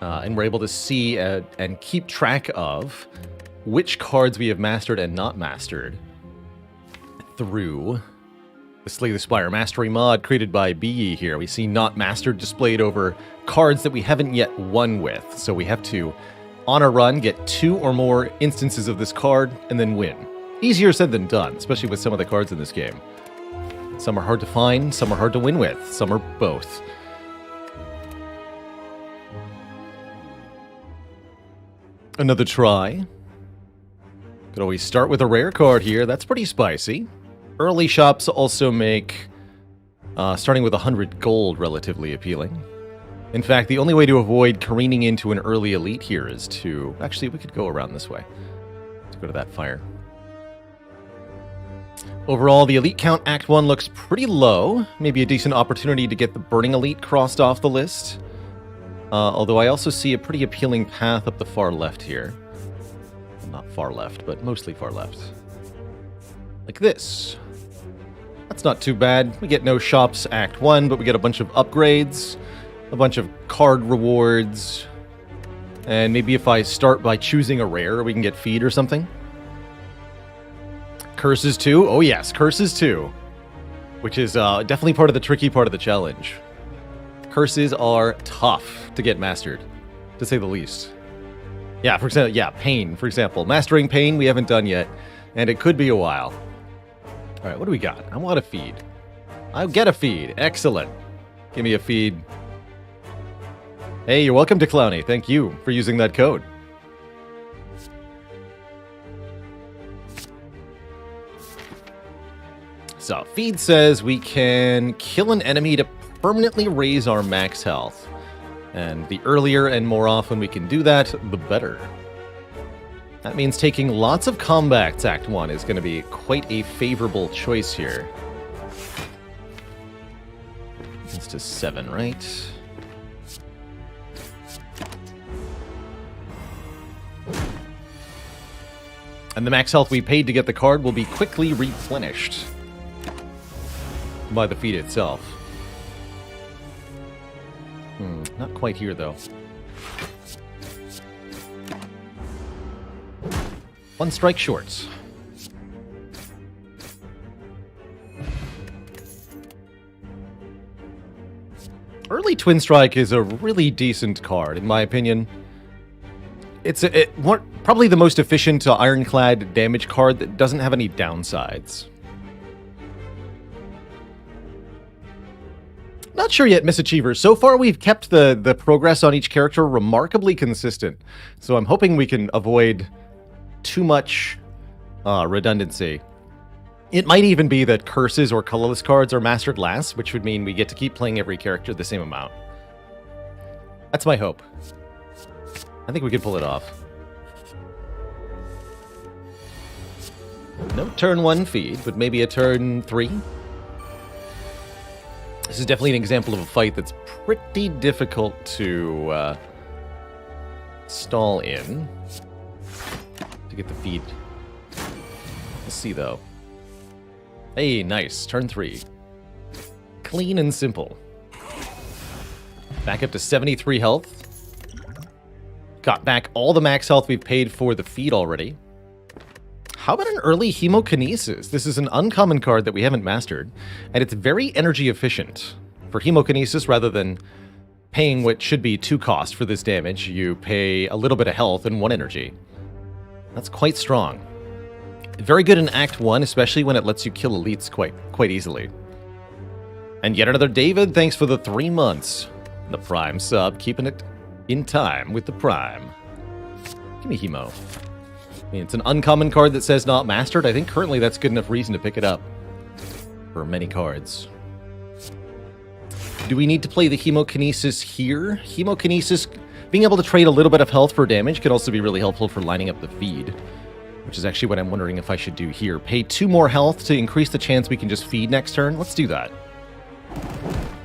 and we're able to see and keep track of which cards we have mastered and not mastered through the Slay the Spire Mastery mod created by BE here. We see not mastered displayed over cards that we haven't yet won with. So we have to, on a run, get 2 or more instances of this card and then win. Easier said than done, especially with some of the cards in this game. Some are hard to find, some are hard to win with, some are both. Another try. Could always start with a rare card here. That's pretty spicy. Early shops also make starting with 100 gold relatively appealing. In fact, the only way to avoid careening into an early elite here is to... Actually, we could go around this way. Let's go to that fire. Overall, the elite count Act 1 looks pretty low. Maybe a decent opportunity to get the Burning Elite crossed off the list. Although I also see a pretty appealing path up the far left here. Well, not far left, but mostly far left. Like this. That's not too bad. We get no shops Act 1, but we get a bunch of upgrades, a bunch of card rewards, and maybe if I start by choosing a rare, we can get feed or something. Curses too? Oh yes, curses too. Which is definitely part of the tricky part of the challenge. Curses are tough to get mastered, to say the least. Yeah, for example, Pain, for example. Mastering Pain we haven't done yet, and it could be a while. Alright, what do we got? I want a feed. I'll get a feed. Excellent. Give me a feed. Hey, you're welcome to Clowny. Thank you for using that code. So, feed says we can kill an enemy to permanently raise our max health. And the earlier and more often we can do that, the better. That means taking lots of combats Act 1 is going to be quite a favorable choice here. It's to 7, right? And the max health we paid to get the card will be quickly replenished by the feat itself. Not quite here, though. One strike short. Early Twin Strike is a really decent card, in my opinion. It's probably the most efficient ironclad damage card that doesn't have any downsides. Not sure yet, Misachiever. So far, we've kept the progress on each character remarkably consistent. So I'm hoping we can avoid too much redundancy. It might even be that curses or colorless cards are mastered last, which would mean we get to keep playing every character the same amount. That's my hope. I think we can pull it off. No turn 1 feed, but maybe a turn 3. This is definitely an example of a fight that's pretty difficult to stall in to get the feed. Let's see, though. Hey, nice. Turn 3. Clean and simple. Back up to 73 health. Got back all the max health we've paid for the feed already. How about an early Hemokinesis? This is an uncommon card that we haven't mastered, and it's very energy efficient. For Hemokinesis, rather than paying what should be 2 cost for this damage, you pay a little bit of health and 1 energy. That's quite strong. Very good in Act 1, especially when it lets you kill elites quite easily. And yet another David, thanks for the 3 months. The Prime sub, keeping it in time with the Prime. Give me Hemo. I mean, it's an uncommon card that says not mastered. I think currently that's good enough reason to pick it up for many cards. Do we need to play the Hemokinesis here? Hemokinesis, being able to trade a little bit of health for damage could also be really helpful for lining up the feed, which is actually what I'm wondering if I should do here. Pay 2 more health to increase the chance we can just feed next turn. Let's do that.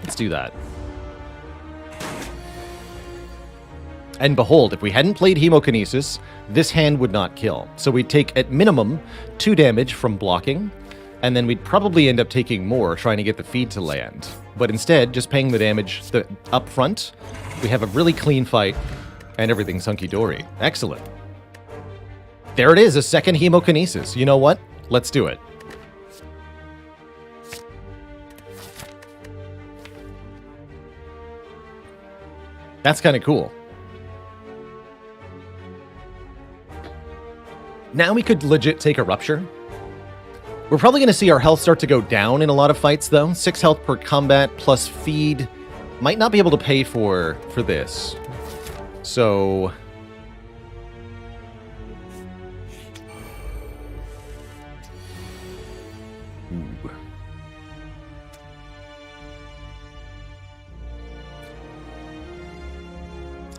Let's do that. And behold, if we hadn't played Hemokinesis, this hand would not kill. So we'd take, at minimum, 2 damage from blocking, and then we'd probably end up taking more trying to get the feed to land. But instead, just paying the damage up front, we have a really clean fight And everything's hunky-dory. Excellent. There it is, a second Hemokinesis. You know what? Let's do it. That's kind of cool. Now we could legit take a Rupture. We're probably going to see our health start to go down in a lot of fights, though. 6 health per combat plus feed. Might not be able to pay for this. So... Ooh.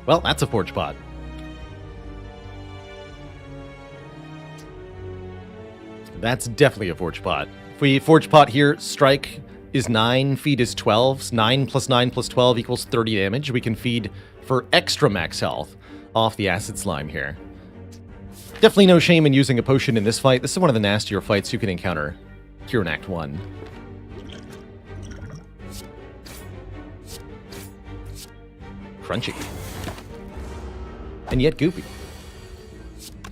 Well, that's a Forge Pot. That's definitely a Forge Pot. If we Forge Pot here, Strike is 9, Feed is 12. 9 plus 9 plus 12 equals 30 damage. We can feed for extra max health off the Acid Slime here. Definitely no shame in using a potion in this fight. This is one of the nastier fights you can encounter here in Act 1. Crunchy. And yet goopy.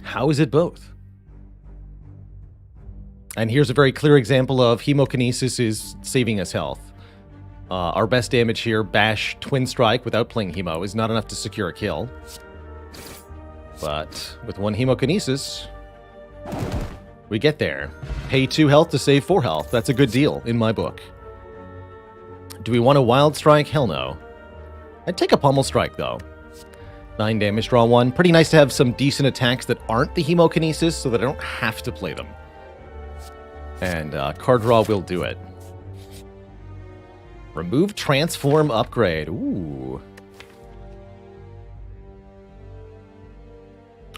How is it both? And here's a very clear example of Hemokinesis is saving us health. Our best damage here, Bash Twin Strike without playing Hemo, is not enough to secure a kill. But with one Hemokinesis, we get there. Pay 2 health to save 4 health. That's a good deal in my book. Do we want a Wild Strike? Hell no. I'd take a Pummel Strike though. 9 damage, draw 1. Pretty nice to have some decent attacks that aren't the Hemokinesis so that I don't have to play them. And card draw will do it. Remove Transform Upgrade. Ooh.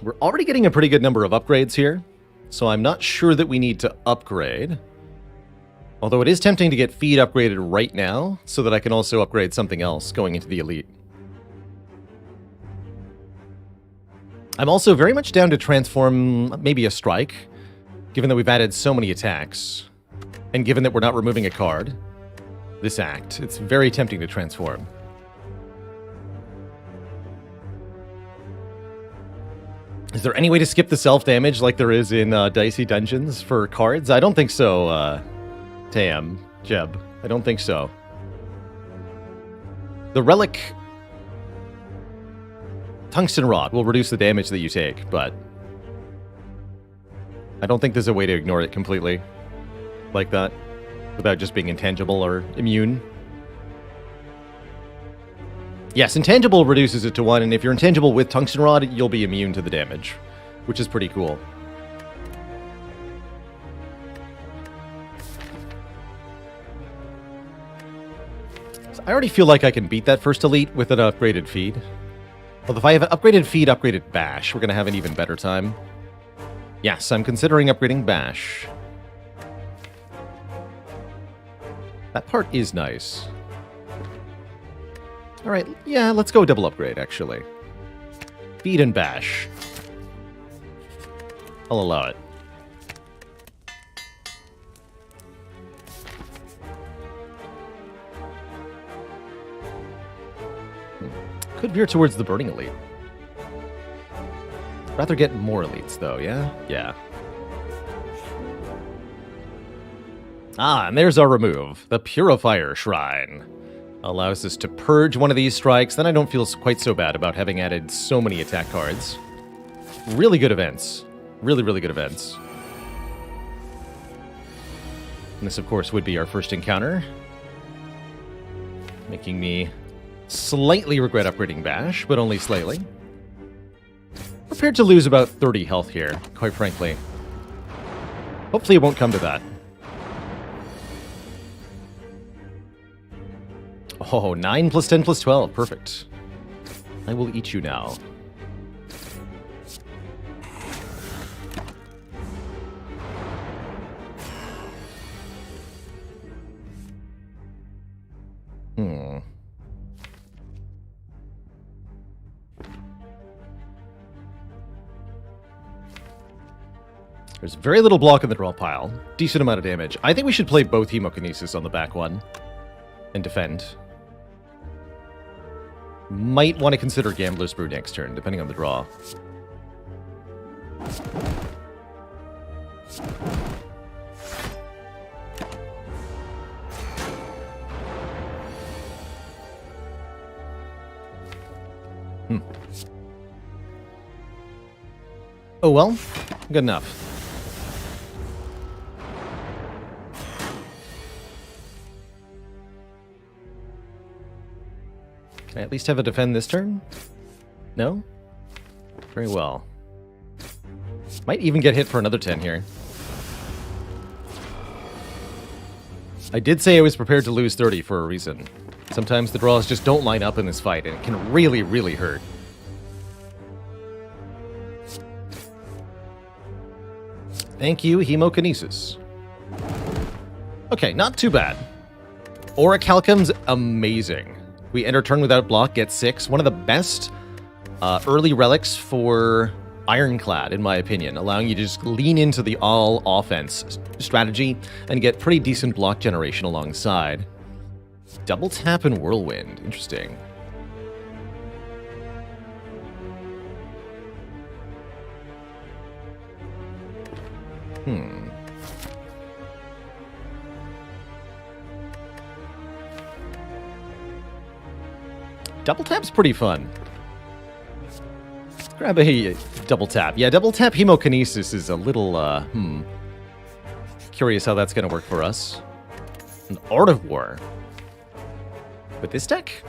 We're already getting a pretty good number of upgrades here, so I'm not sure that we need to upgrade. Although it is tempting to get Feed upgraded right now, so that I can also upgrade something else going into the Elite. I'm also very much down to transform maybe a Strike, given that we've added so many attacks, and given that we're not removing a card this act. It's very tempting to transform. Is there any way to skip the self-damage like there is in Dicey Dungeons for cards? I don't think so, Tam, Jeb. I don't think so. The Relic Tungsten Rod will reduce the damage that you take, but I don't think there's a way to ignore it completely like that without just being intangible or immune. Yes, intangible reduces it to 1, and if you're intangible with Tungsten Rod, you'll be immune to the damage, which is pretty cool. So I already feel like I can beat that first Elite with an upgraded Feed. Well, if I have an upgraded Feed, upgraded Bash, we're going to have an even better time. Yes, I'm considering upgrading Bash. That part is nice. Alright, yeah, let's go double upgrade, actually. Feed and Bash. I'll allow it. Could veer towards the Burning Elite. Rather get more elites, though, yeah? Yeah. Ah, and there's our remove. The Purifier Shrine. Allows us to purge one of these strikes, then I don't feel quite so bad about having added so many attack cards. Really good events. Really, really good events. And this, of course, would be our first encounter. Making me slightly regret upgrading Bash, but only slightly. Prepared to lose about 30 health here, quite frankly. Hopefully it won't come to that. Oh, 9 plus 10 plus 12. Perfect. I will eat you now. There's very little block in the draw pile. Decent amount of damage. I think we should play both Hemokinesis on the back one. And defend. Might want to consider Gambler's Brew next turn, depending on the draw. Oh well, good enough. Can I at least have a defend this turn? No? Very well. Might even get hit for another 10 here. I did say I was prepared to lose 30 for a reason. Sometimes the draws just don't line up in this fight, and it can really, really hurt. Thank you, Hemokinesis. Okay, not too bad. Orichalcum's amazing. We enter turn without block, get 6. One of the best early relics for Ironclad, in my opinion, allowing you to just lean into the all-offense strategy and get pretty decent block generation alongside. Double tap and Whirlwind. Interesting. Double tap's pretty fun. Let's grab a double tap. Yeah, double tap Hemokinesis is a little, curious how that's going to work for us. An Art of War. With this deck?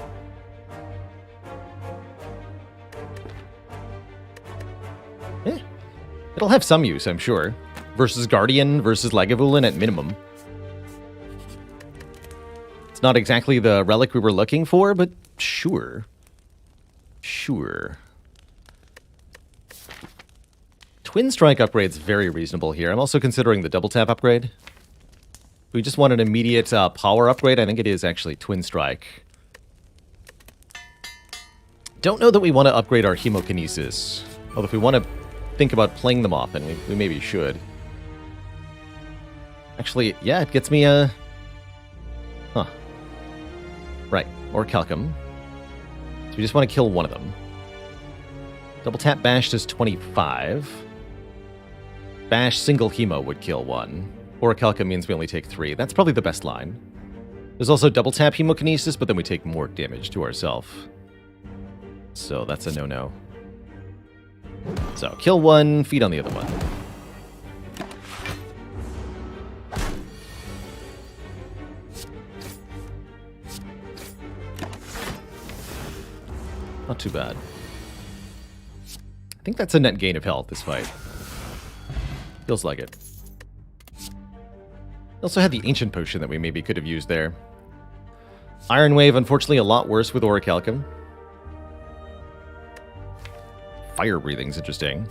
It'll have some use, I'm sure. Versus Guardian, versus Lagavulin at minimum. It's not exactly the relic we were looking for, but sure. Sure. Twin Strike upgrade's very reasonable here. I'm also considering the double tap upgrade. We just want an immediate power upgrade. I think it is actually Twin Strike. Don't know that we want to upgrade our Hemokinesis. Although if we want to think about playing them often, we maybe should. Actually, yeah, it gets me a... Huh. Right, Orichalcum. So we just want to kill one of them. Double tap Bash does 25. Bash single Hemo would kill one. Orichalcum means we only take 3. That's probably the best line. There's also double tap Hemokinesis, but then we take more damage to ourselves. So that's a no-no. So, kill one, feed on the other one. Not too bad. I think that's a net gain of health, this fight. Feels like it. Also had the Ancient Potion that we maybe could have used there. Iron Wave, unfortunately, a lot worse with Orichalcum. Fire Breathing's interesting.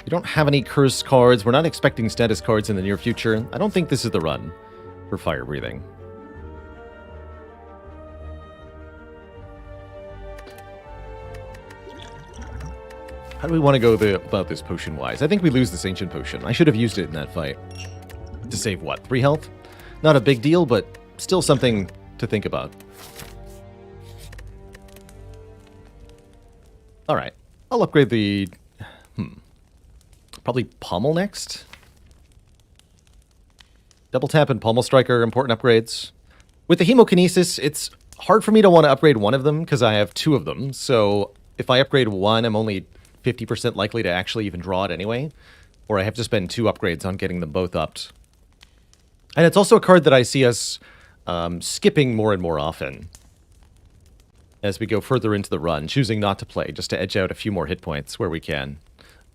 We don't have any Curse cards. We're not expecting status cards in the near future. I don't think this is the run for Fire Breathing. How do we want to go about this potion-wise? I think we lose this Ancient Potion. I should have used it in that fight. To save, what, 3 health? Not a big deal, but still something to think about. Alright. I'll upgrade the... Probably Pummel next? Double Tap and Pummel Strike are important upgrades. With the Hemokinesis, it's hard for me to want to upgrade one of them, because I have 2 of them. So if I upgrade one, I'm only 50% likely to actually even draw it anyway. Or I have to spend 2 upgrades on getting them both upped. And it's also a card that I see us skipping more and more often as we go further into the run, choosing not to play, just to edge out a few more hit points where we can.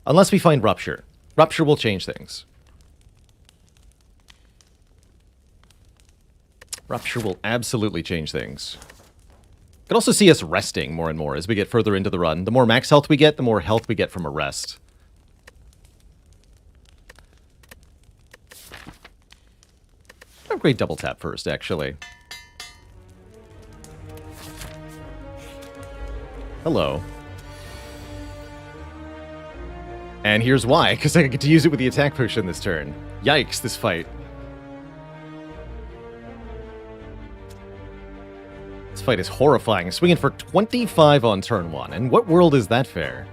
Unless we find Rupture. Rupture will change things. Rupture will absolutely change things. You can also see us resting more and more as we get further into the run. The more max health we get, the more health we get from a rest. Upgrade double tap first, actually. Hello. And here's why, because I get to use it with the attack potion this turn. Yikes, this fight. This fight is horrifying. Swinging for 25 on turn 1. And what world is that fair?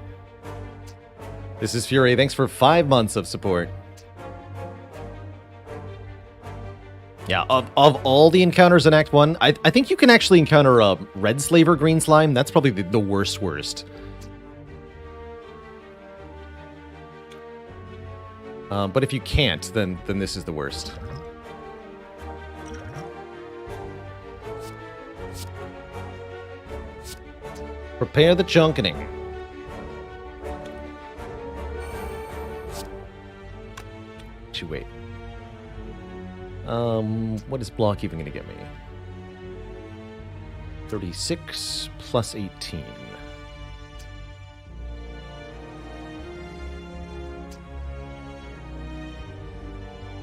This is Fury. Thanks for 5 months of support. Yeah, of all the encounters in Act 1, I think you can actually encounter a red slaver green slime. That's probably the worst. But if you can't, then this is the worst. Prepare the chunkening. Actually, wait. What is block even going to get me? 36 plus 18.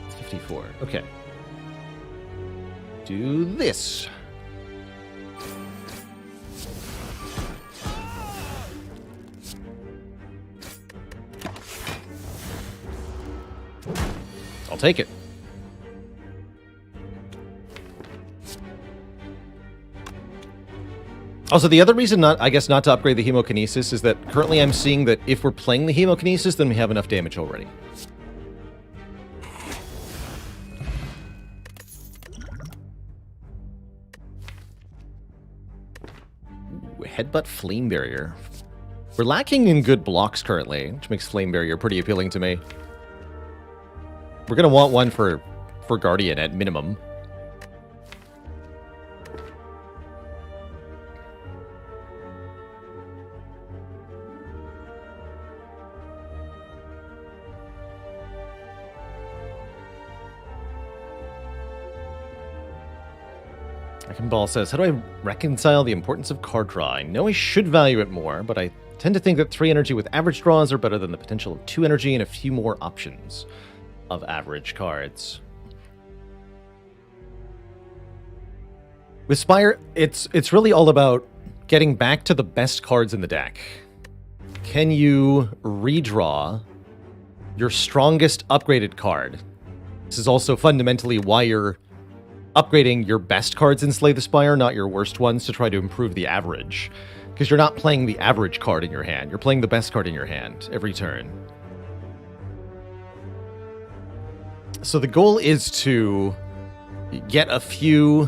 It's 54. Okay. Do this. I'll take it. Also, the other reason not to upgrade the Hemokinesis is that currently I'm seeing that if we're playing the Hemokinesis, then we have enough damage already. Ooh, Headbutt Flame Barrier. We're lacking in good blocks currently, which makes Flame Barrier pretty appealing to me. We're going to want one for Guardian at minimum. Ball says, how do I reconcile the importance of card draw? I know I should value it more, but I tend to think that 3 energy with average draws are better than the potential of 2 energy and a few more options of average cards. With Spire, it's really all about getting back to the best cards in the deck. Can you redraw your strongest upgraded card? This is also fundamentally why you're upgrading your best cards in Slay the Spire, not your worst ones, to try to improve the average. Because you're not playing the average card in your hand, you're playing the best card in your hand every turn. So the goal is to get a few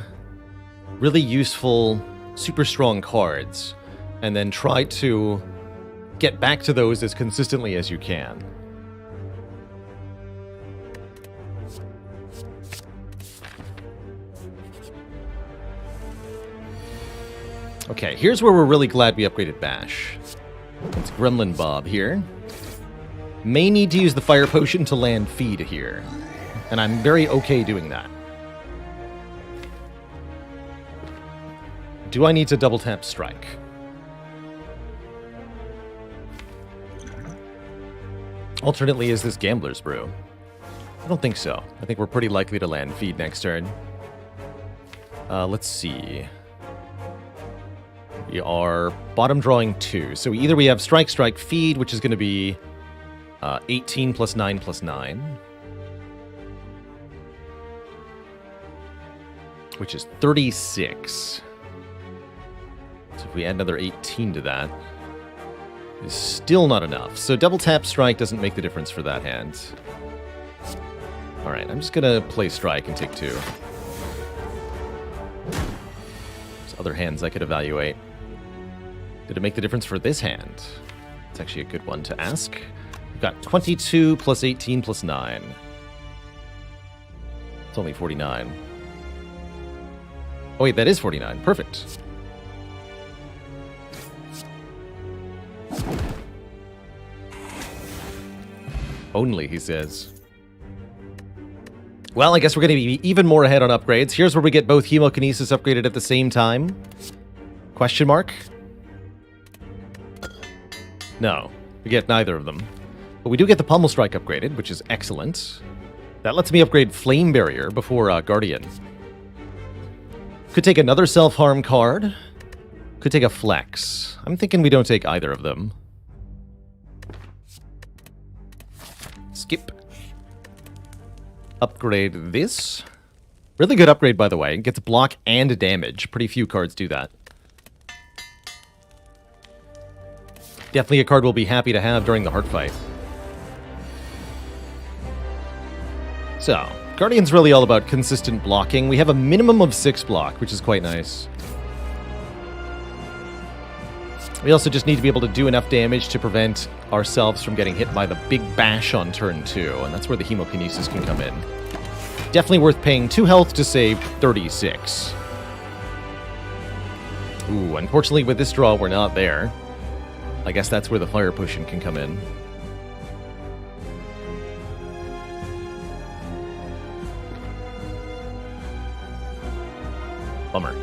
really useful, super strong cards, and then try to get back to those as consistently as you can. Okay, here's where we're really glad we upgraded Bash. It's Gremlin Bob here. May need to use the Fire Potion to land Feed here. And I'm very okay doing that. Do I need to double tap Strike? Alternately, is this Gambler's Brew? I don't think so. I think we're pretty likely to land Feed next turn. Let's see. We are bottom drawing 2. So either we have Strike, Strike, Feed, which is going to be 18 plus 9 plus 9. Which is 36. So if we add another 18 to that, it's still not enough. So double tap Strike doesn't make the difference for that hand. Alright, I'm just going to play Strike and take 2. There's other hands I could evaluate. Did it make the difference for this hand? It's actually a good one to ask. We've got 22 plus 18 plus 9. It's only 49. Oh wait, that is 49. Perfect. Only, he says. Well, I guess we're going to be even more ahead on upgrades. Here's where we get both Hemokinesis upgraded at the same time. Question mark? No, we get neither of them. But we do get the Pummel Strike upgraded, which is excellent. That lets me upgrade Flame Barrier before Guardian. Could take another self-harm card. Could take a Flex. I'm thinking we don't take either of them. Skip. Upgrade this. Really good upgrade, by the way. It gets block and damage. Pretty few cards do that. Definitely a card we'll be happy to have during the heart fight. So, Guardian's really all about consistent blocking. We have a minimum of 6 block, which is quite nice. We also just need to be able to do enough damage to prevent ourselves from getting hit by the big bash on turn 2, and that's where the Hemokinesis can come in. Definitely worth paying 2 health to save 36. Ooh, unfortunately with this draw we're not there. I guess that's where the Fire Potion can come in. Bummer.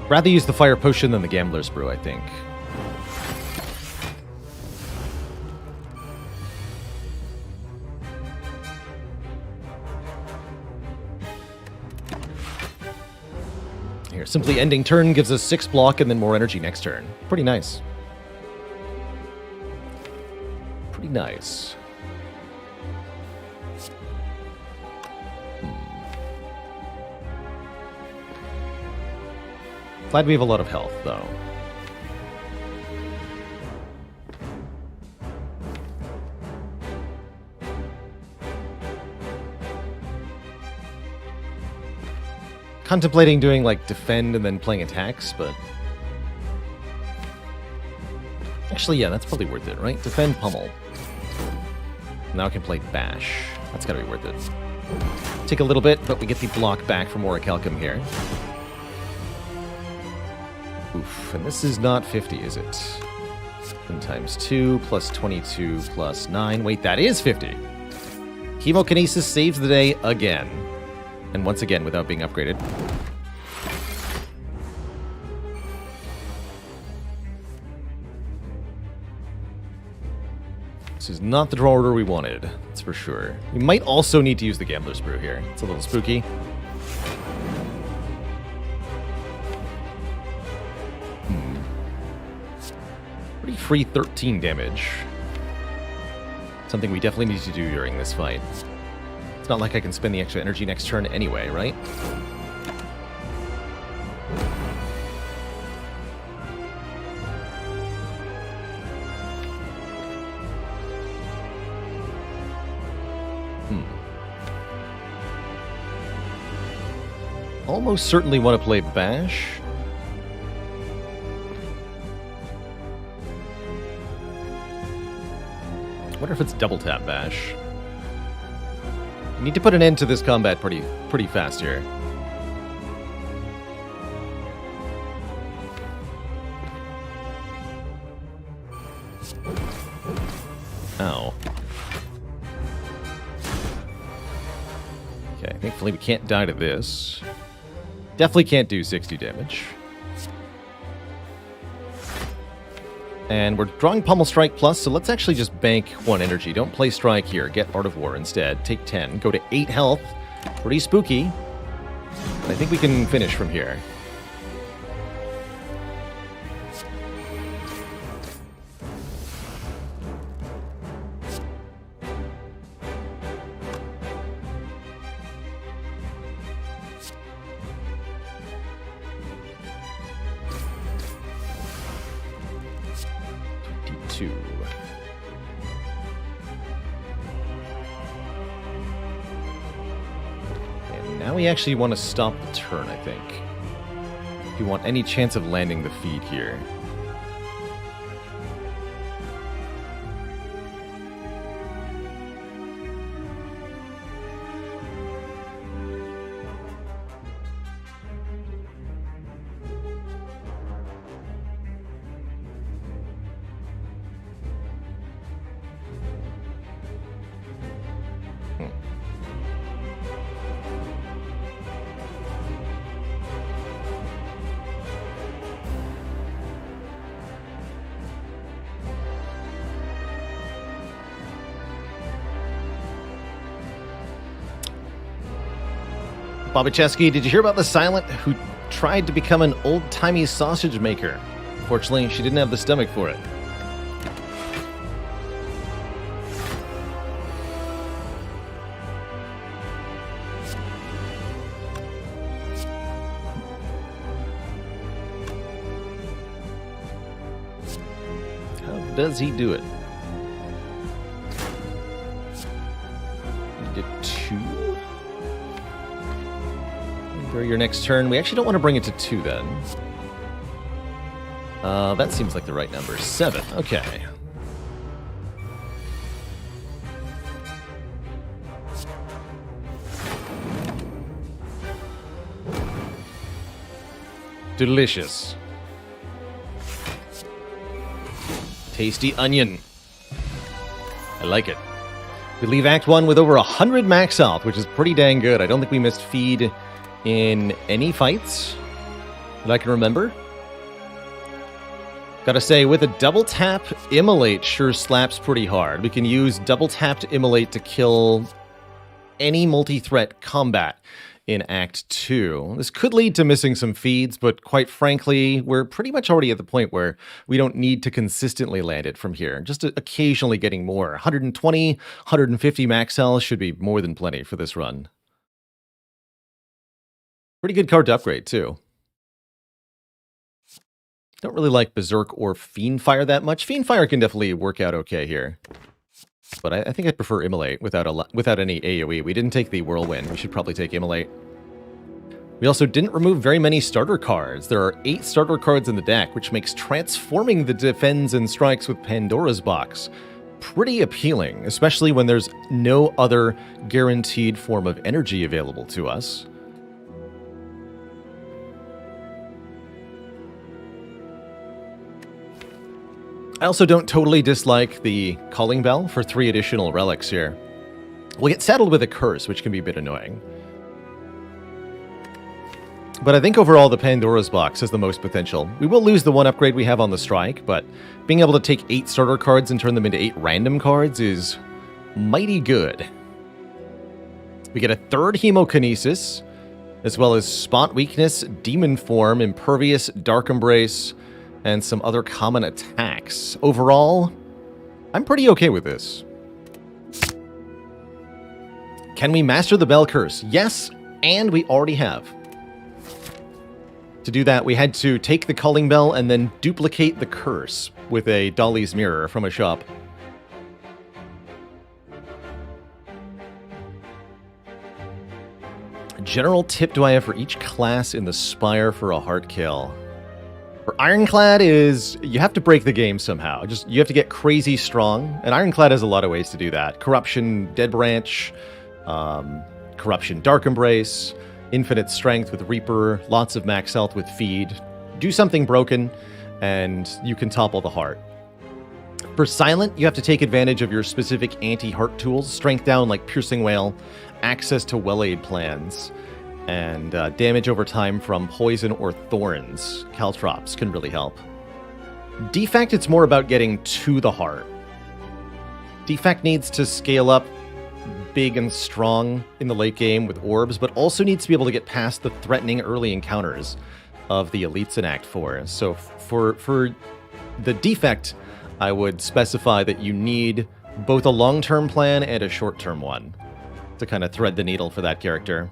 Rather use the Fire Potion than the Gambler's Brew, I think. Here, simply ending turn gives us 6 block and then more energy next turn. Pretty nice. Pretty nice. Glad we have a lot of health, though. Contemplating doing, like, defend and then playing attacks, but... Actually, yeah, that's probably worth it, right? Defend, Pummel. Now I can play Bash. That's gotta be worth it. Take a little bit, but we get the block back from Orichalcum here. Oof, and this is not 50, is it? 10 times 2 plus 22 plus 9. Wait, that is 50! Hemokinesis saves the day again. And once again, without being upgraded. This is not the draw order we wanted, that's for sure. We might also need to use the Gambler's Brew here. It's a little spooky. Pretty free 13 damage. Something we definitely need to do during this fight. It's not like I can spend the extra energy next turn anyway, right? Almost certainly want to play Bash. I wonder if it's double tap Bash. We need to put an end to this combat pretty fast here. Ow. Okay, thankfully we can't die to this. Definitely can't do 60 damage. And we're drawing Pummel Strike Plus, so let's actually just bank 1 energy. Don't play Strike here. Get Art of War instead. Take 10. Go to 8 health. Pretty spooky. But I think we can finish from here. And now we actually want to stop the turn, I think. If you want any chance of landing the feed here. Bobacheski, did you hear about the Silent who tried to become an old-timey sausage maker? Unfortunately, she didn't have the stomach for it. does he do it? Get 2. For your next turn. We actually don't want to bring it to 2 then. That seems like the right number. 7. Okay. Delicious. Tasty onion. I like it. We leave Act 1 with over 100 max health, which is pretty dang good. I don't think we missed feed in any fights that I can remember. Gotta say, with a double tap, Immolate sure slaps pretty hard. We can use double tapped Immolate to kill any multi-threat combat in Act 2. This could lead to missing some feeds, but quite frankly, we're pretty much already at the point where we don't need to consistently land it from here. Just occasionally getting more. 120, 150 max health should be more than plenty for this run. Pretty good card to upgrade, too. Don't really like Berserk or Fiendfire that much. Fiendfire can definitely work out okay here. But I think I'd prefer Immolate without any AoE. We didn't take the Whirlwind. We should probably take Immolate. We also didn't remove very many starter cards. There are 8 starter cards in the deck, which makes transforming the defends and strikes with Pandora's box pretty appealing, especially when there's no other guaranteed form of energy available to us. I also don't totally dislike the Calling Bell for 3 additional relics here. We'll get saddled with a curse, which can be a bit annoying. But I think overall the Pandora's box has the most potential. We will lose the 1 upgrade we have on the strike, but being able to take 8 starter cards and turn them into 8 random cards is mighty good. We get a 3rd Hemokinesis, as well as Spot Weakness, Demon Form, Impervious, Dark Embrace, and some other common attacks. Overall, I'm pretty okay with this. Can we master the Bell Curse? Yes, and we already have. To do that, we had to take the Calling Bell and then duplicate the curse with a Dolly's Mirror from a shop. General tip do I have for each class in the Spire for a heart kill? For Ironclad is, you have to break the game somehow. You have to get crazy strong, and Ironclad has a lot of ways to do that. Corruption, Dead Branch, Corruption, Dark Embrace, Infinite Strength with Reaper, lots of max health with Feed. Do something broken, and you can topple the heart. For Silent, you have to take advantage of your specific anti-heart tools, Strength down like Piercing Whale, access to Well-Aid plans, and damage over time from poison or thorns. Caltrops can really help. Defect, it's more about getting to the heart. Defect needs to scale up big and strong in the late game with orbs, but also needs to be able to get past the threatening early encounters of the elites in Act 4. So for the defect, I would specify that you need both a long-term plan and a short-term one to kind of thread the needle for that character.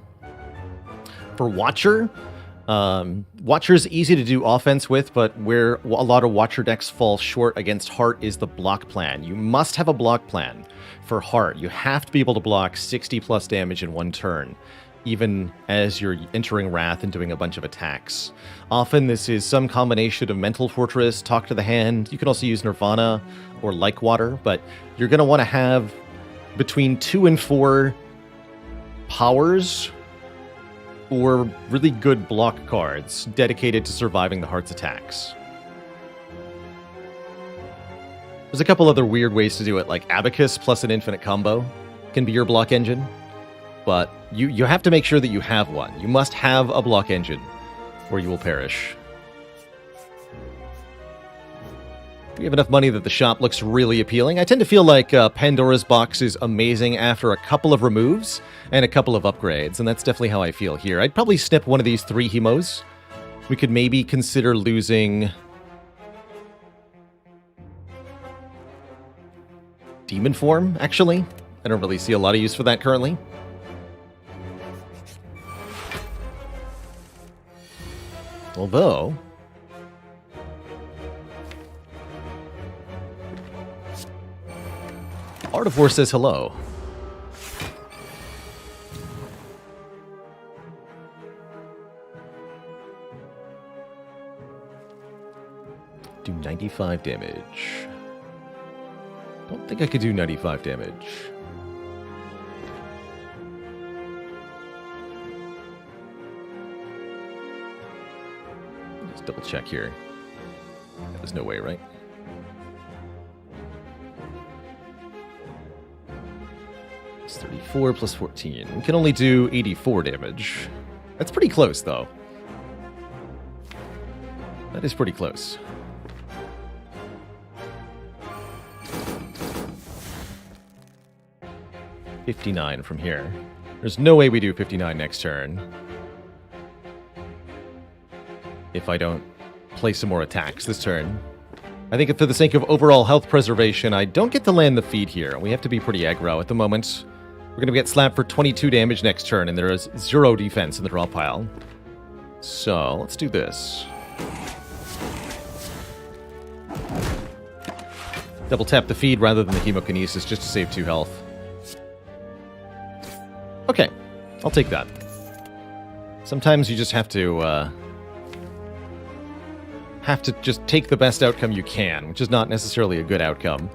For Watcher, Watcher's easy to do offense with, but where a lot of Watcher decks fall short against Heart is the block plan. You must have a block plan for Heart. You have to be able to block 60 plus damage in 1 turn, even as you're entering Wrath and doing a bunch of attacks. Often this is some combination of Mental Fortress, Talk to the Hand. You can also use Nirvana or Like Water, but you're going to want to have between 2 and 4 powers or really good block cards dedicated to surviving the Heart's attacks. There's a couple other weird ways to do it, like Abacus plus an infinite combo can be your block engine, but you have to make sure that you have one. You must have a block engine, or you will perish. We have enough money that the shop looks really appealing. I tend to feel like Pandora's box is amazing after a couple of removes and a couple of upgrades, and that's definitely how I feel here. I'd probably snip one of these 3 Hemos. We could maybe consider losing Demon Form, actually. I don't really see a lot of use for that currently. Although Art of War says hello. Do 95 damage. Don't think I could do 95 damage. Let's double check here. There's no way, right? It's 34 plus 14. We can only do 84 damage. That's pretty close, though. That is pretty close. $59 from here. There's no way we do 59 next turn. If I don't play some more attacks this turn. I think for the sake of overall health preservation, I don't get to land the feed here. We have to be pretty aggro at the moment. We're going to get slapped for 22 damage next turn, and there is 0 defense in the draw pile. So, let's do this. Double tap the feed rather than the Hemokinesis just to save 2 health. Okay, I'll take that. Sometimes you just have to just take the best outcome you can, which is not necessarily a good outcome.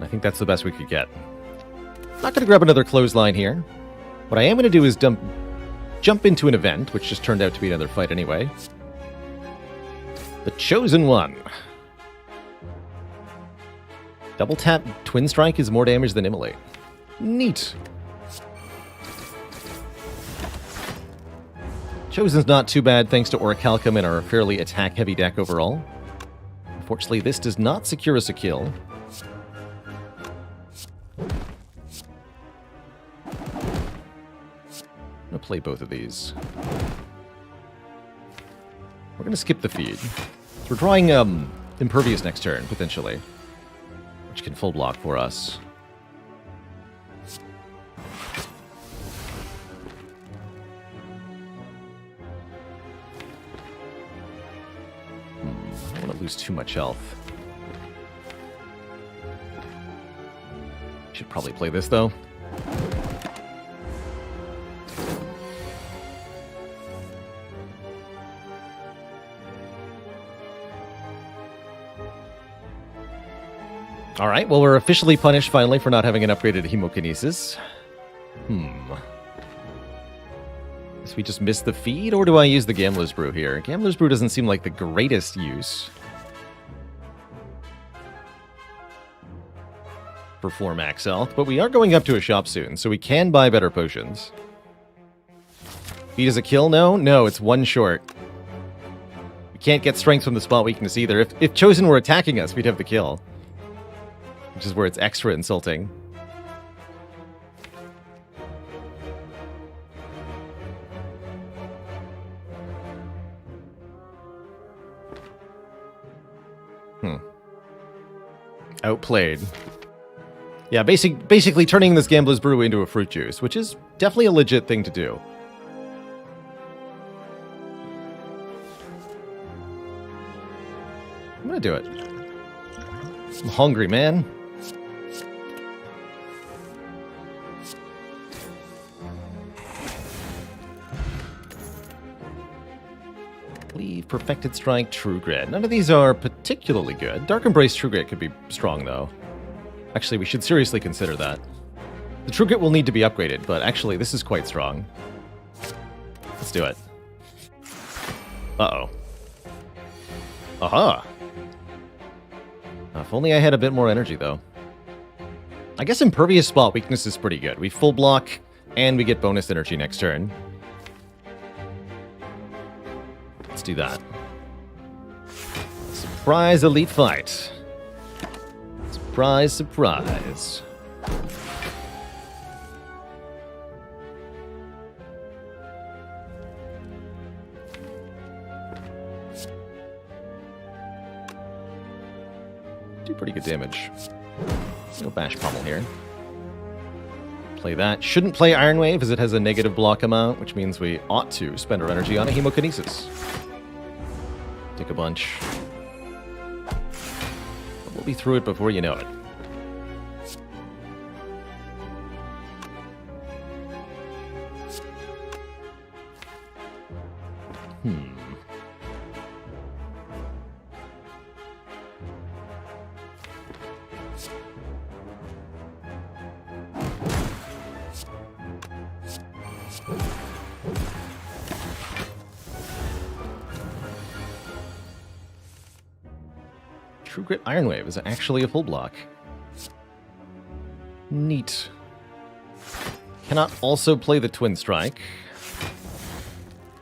I think that's the best we could get. Not going to grab another clothesline here. What I am going to do is jump into an event, which just turned out to be another fight anyway. The Chosen One. Double tap Twin Strike is more damage than Immolate. Neat. Chosen's not too bad thanks to Orichalcum and our fairly attack-heavy deck overall. Unfortunately, this does not secure us a kill. I'm going to play both of these. We're going to skip the feed. We're drawing Impervious next turn, potentially, which can full block for us. I don't want to lose too much health. Should probably play this, though. Alright, well, we're officially punished, finally, for not having an upgraded Hemokinesis. Guess we just missed the feed, or do I use the Gambler's Brew here? Gambler's Brew doesn't seem like the greatest use for 4 max health, but we are going up to a shop soon, so we can buy better potions. Feed is a kill? No, it's 1 short. We can't get strength from the spot weakness either. If Chosen were attacking us, we'd have the kill. Which is where it's extra insulting. Outplayed. Yeah, basically turning this Gambler's Brew into a fruit juice, which is definitely a legit thing to do. I'm gonna do it. I'm hungry, man. Leave, Perfected Strike, True Grit. None of these are particularly good. Dark Embrace, True Grit could be strong, though. Actually, we should seriously consider that. The True Grit will need to be upgraded, but actually, this is quite strong. Let's do it. Uh-oh. Aha! If only I had a bit more energy, though. I guess Impervious Spot Weakness is pretty good. We full block, and we get bonus energy next turn. Let's do that. Surprise elite fight. Surprise, surprise. Do pretty good damage. Let's go bash Pummel here. Play that. Shouldn't play Iron Wave as it has a negative block amount, which means we ought to spend our energy on a Hemokinesis. Take a bunch. We'll be through it before you know it. True Grit Iron Wave is actually a full block. Neat. Cannot also play the Twin Strike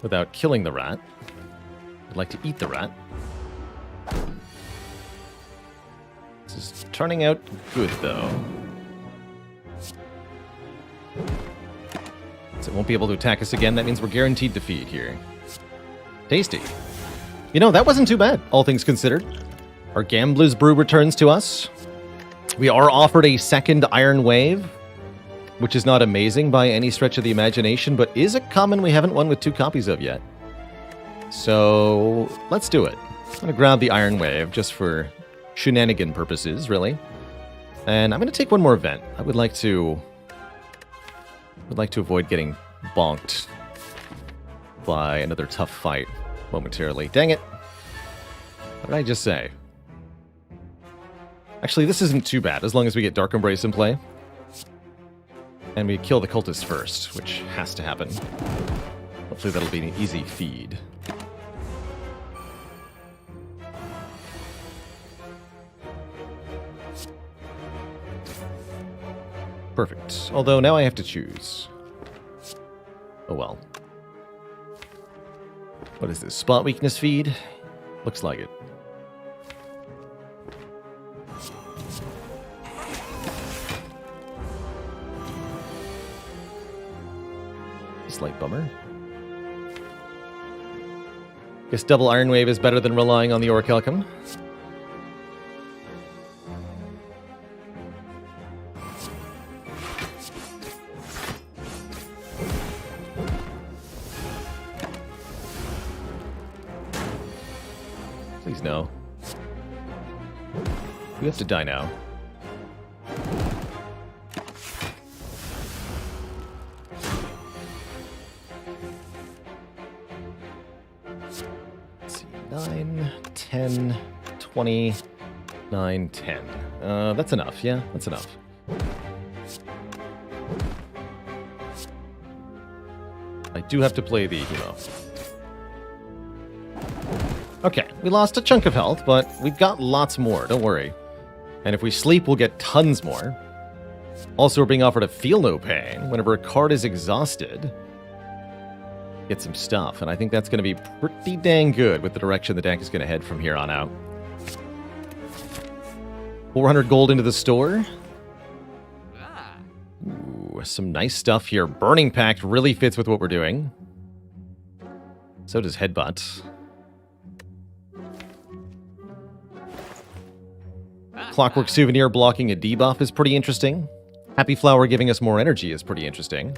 without killing the rat. I'd like to eat the rat. This is turning out good, though. So it won't be able to attack us again. That means we're guaranteed defeat here. Tasty. You know, that wasn't too bad, all things considered. Our Gambler's Brew returns to us. We are offered a second Iron Wave, which is not amazing by any stretch of the imagination, but is a common we haven't won with 2 copies of yet. So, let's do it. I'm going to grab the Iron Wave just for shenanigan purposes, really. And I'm going to take one more event. I would like to avoid getting bonked by another tough fight momentarily. Dang it. What did I just say? Actually, this isn't too bad, as long as we get Dark Embrace in play. And we kill the cultist first, which has to happen. Hopefully that'll be an easy feed. Perfect. Although now I have to choose. Oh well. What is this? Spot weakness feed? Looks like it. Slight bummer. Guess double Iron Wave is better than relying on the Orichalcum. Please no. We have to die now. Let's see, 9, 10, 20, 9, 10. That's enough, yeah? That's enough. I do have to play the Hemo. Okay, we lost a chunk of health, but we've got lots more, don't worry. And if we sleep, we'll get tons more. Also, we're being offered a Feel No Pain. Whenever a card is exhausted, get some stuff, and I think that's going to be pretty dang good with the direction the deck is going to head from here on out. 400 gold into the store. Ooh, some nice stuff here. Burning Pact really fits with what we're doing. So does Headbutt. Clockwork Souvenir blocking a debuff is pretty interesting. Happy Flower giving us more energy is pretty interesting.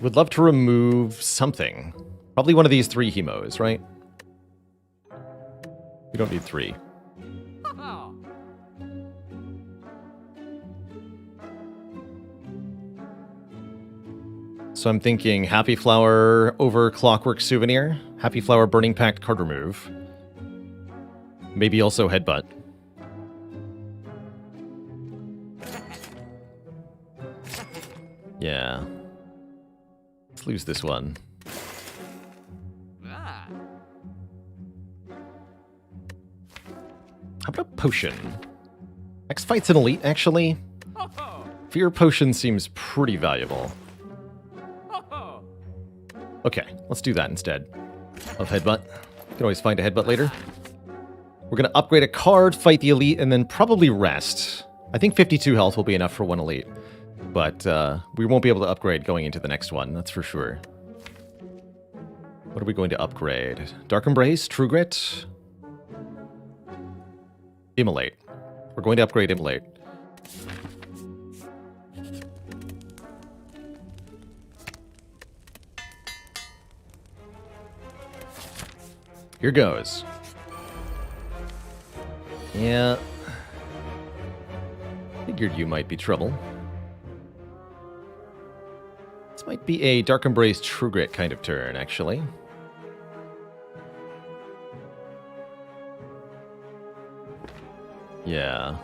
Would love to remove something. Probably one of these 3 Hemos, right? We don't need 3. So I'm thinking Happy Flower over Clockwork Souvenir. Happy Flower Burning Pact card remove. Maybe also Headbutt. Yeah. Let's lose this one. How about a potion? Next fight's an elite, actually. Fear Potion seems pretty valuable. Okay, let's do that instead of Headbutt. You can always find a Headbutt later. We're going to upgrade a card, fight the elite, and then probably rest. I think 52 health will be enough for one elite. But we won't be able to upgrade going into the next one, that's for sure. What are we going to upgrade? Dark Embrace, True Grit, Immolate. We're going to upgrade Immolate. Here goes. Yeah. Figured you might be trouble. This might be a Dark Embrace True Grit kind of turn, actually. Yeah.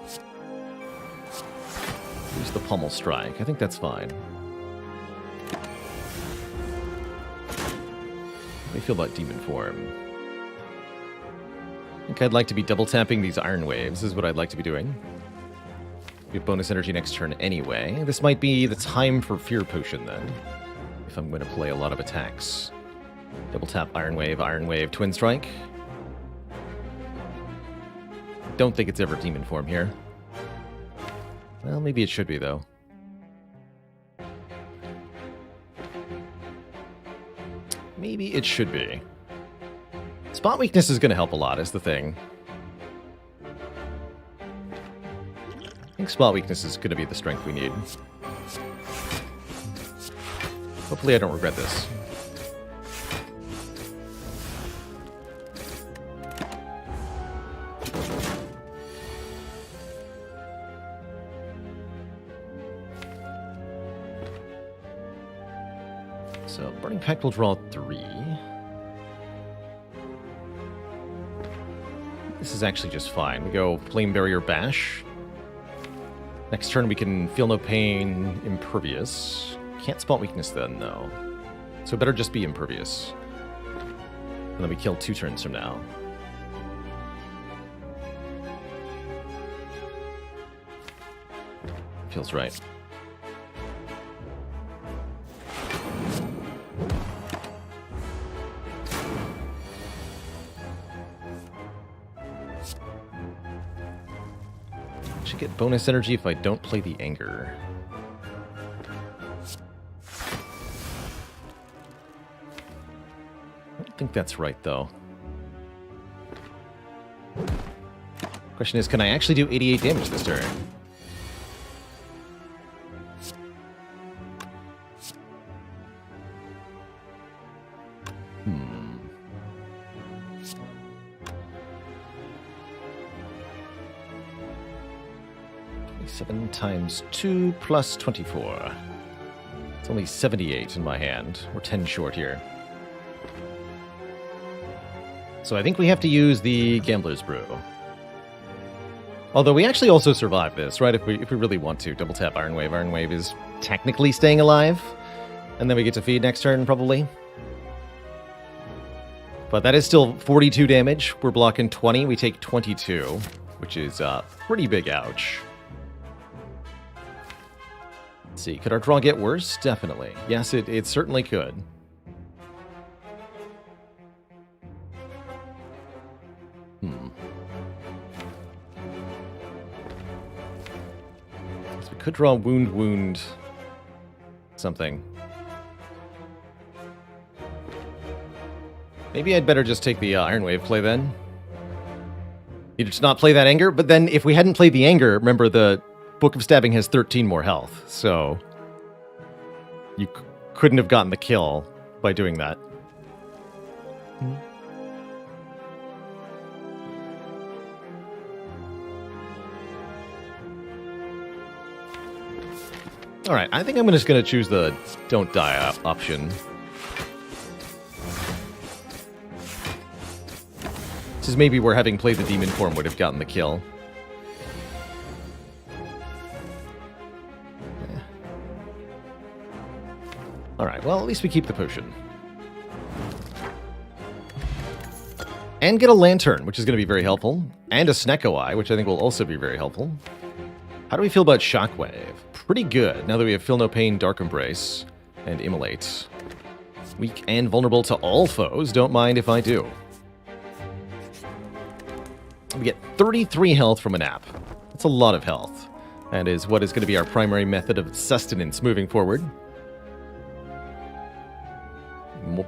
Use the Pummel Strike. I think that's fine. How do you feel about Demon Form? I think I'd like to be double tapping these Iron Waves, is what I'd like to be doing. Get bonus energy next turn anyway. This might be the time for Fear Potion then, if I'm going to play a lot of attacks. Double tap Iron Wave, Twin Strike. Don't think it's ever Demon Form here. Well, maybe it should be, though. Maybe it should be. Spot Weakness is going to help a lot, is the thing. I think Spot Weakness is going to be the strength we need. Hopefully I don't regret this. So, Burning Pact will draw 3. This is actually just fine. We go Flame Barrier Bash. Next turn we can Feel No Pain, Impervious. Can't Spot Weakness then, though. So better just be Impervious. And then we kill 2 turns from now. Feels right. Should get bonus energy if I don't play the Anger. I don't think that's right, though. Question is, can I actually do 88 damage this turn? Hmm. 7 times 2 plus 24. It's only 78 in my hand. We're 10 short here. So I think we have to use the Gambler's Brew. Although we actually also survive this, right? If we really want to. Double tap Iron Wave. Iron Wave is technically staying alive. And then we get to feed next turn, probably. But that is still 42 damage. We're blocking 20. We take 22, which is pretty big ouch. Let's see, could our draw get worse? Definitely. Yes, it certainly could. So we could draw wound, something. Maybe I'd better just take the Iron Wave play then. Either to not play that Anger, but then if we hadn't played the Anger, remember the Book of Stabbing has 13 more health, so you couldn't have gotten the kill by doing that. Alright, I think I'm just going to choose the Don't Die option. This is maybe where having played the Demon Form would have gotten the kill. Alright, well, at least we keep the potion. And get a Lantern, which is going to be very helpful. And a Snecko Eye, which I think will also be very helpful. How do we feel about Shockwave? Pretty good, now that we have Feel No Pain, Dark Embrace, and Immolate. Weak and vulnerable to all foes, don't mind if I do. We get 33 health from an app. That's a lot of health. That is what is going to be our primary method of sustenance moving forward.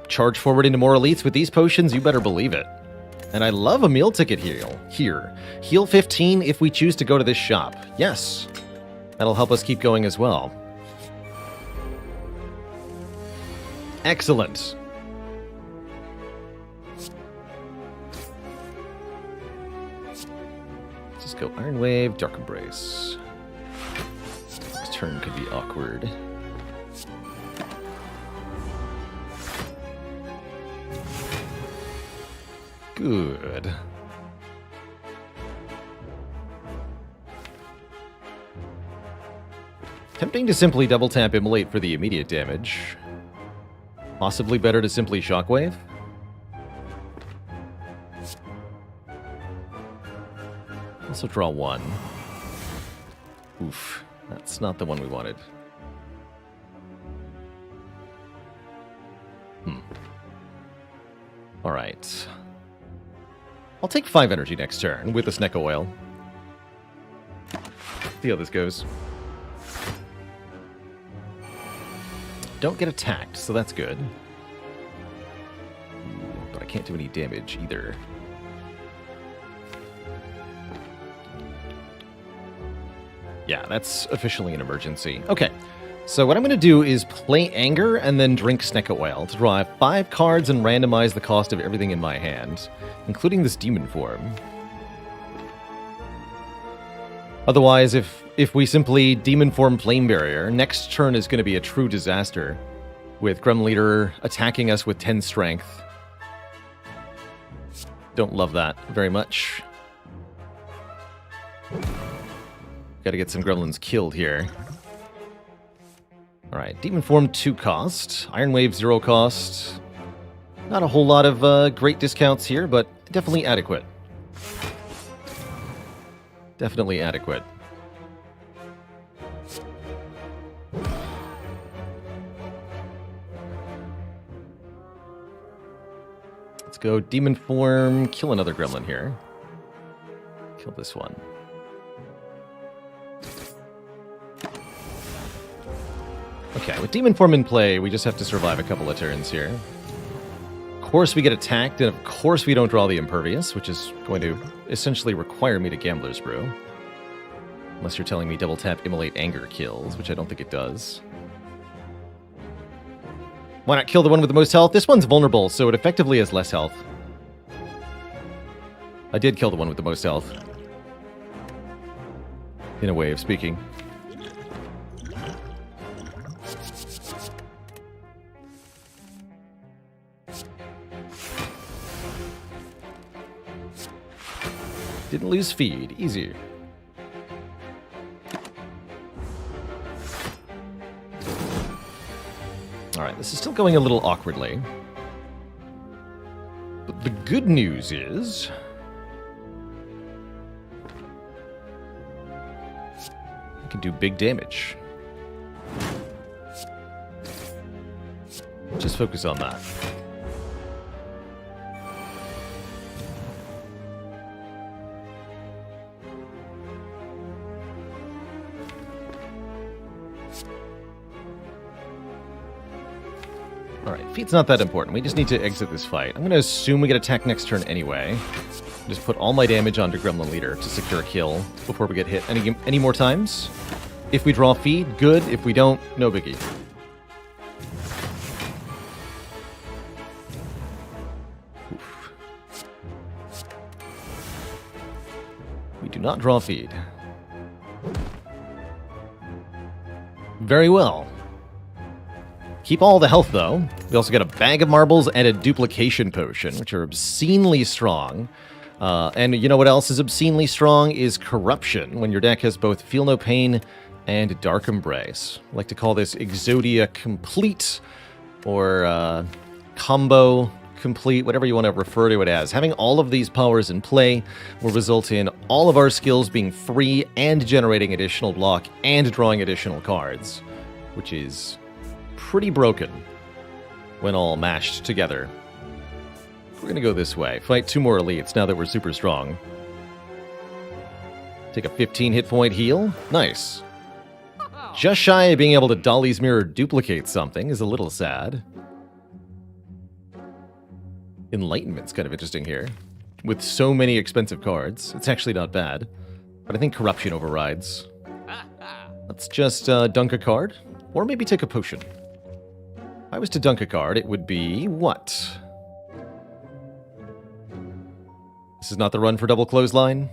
Charge forward into more elites with these potions, you better believe it. And I love a meal ticket heal here. Heal 15 if we choose to go to this shop. Yes. That'll help us keep going as well. Excellent. go Iron Wave, Dark Embrace. This turn could be awkward. Good. Tempting to simply double tap Immolate for the immediate damage. Possibly better to simply Shockwave. Also draw one. Oof, that's not the one we wanted. Alright. I'll take 5 energy next turn with the Snecko Oil. See how this goes. Don't get attacked, so that's good. But I can't do any damage either. Yeah, that's officially an emergency. Okay, so what I'm going to do is play Anger and then drink Snecko Oil to draw 5 cards and randomize the cost of everything in my hand, including this demon form. Otherwise, if we simply Demon Form Flame Barrier, next turn is going to be a true disaster, with Gremlin Leader attacking us with 10 strength. Don't love that very much. Gotta get some gremlins killed here. Alright, Demon Form 2 cost, Iron Wave 0 cost. Not a whole lot of great discounts here, but definitely adequate. Definitely adequate. Let's go Demon Form, kill another gremlin here. Kill this one. Okay, with Demon Form in play, we just have to survive a couple of turns here. Of course we get attacked, and of course we don't draw the Impervious, which is going to essentially require me to Gambler's Brew. Unless you're telling me double tap Immolate Anger kills, which I don't think it does. Why not kill the one with the most health? This one's vulnerable, so it effectively has less health. I did kill the one with the most health. In a way of speaking. Didn't lose feed. Easy. Alright, this is still going a little awkwardly. But the good news is... I can do big damage. Just focus on that. Alright, feat's not that important. We just need to exit this fight. I'm going to assume we get attacked next turn anyway. Just put all my damage onto Gremlin Leader to secure a kill before we get hit any more times. If we draw feed, good. If we don't, no biggie. Oof. We do not draw feed. Very well. Keep all the health, though. We also got a bag of marbles and a duplication potion, which are obscenely strong. And you know what else is obscenely strong is Corruption, when your deck has both Feel No Pain and Dark Embrace. I like to call this Exodia Complete, or Combo Complete, whatever you want to refer to it as. Having all of these powers in play will result in all of our skills being free and generating additional block and drawing additional cards, which is pretty broken when all mashed together. We're going to go this way. Fight 2 more elites now that we're super strong. Take a 15 hit point heal. Nice. Just shy of being able to Dolly's Mirror duplicate something is a little sad. Enlightenment's kind of interesting here. With so many expensive cards, it's actually not bad. But I think Corruption overrides. Let's just dunk a card. Or maybe take a potion. If I was to dunk a card, it would be what? This is not the run for double clothesline?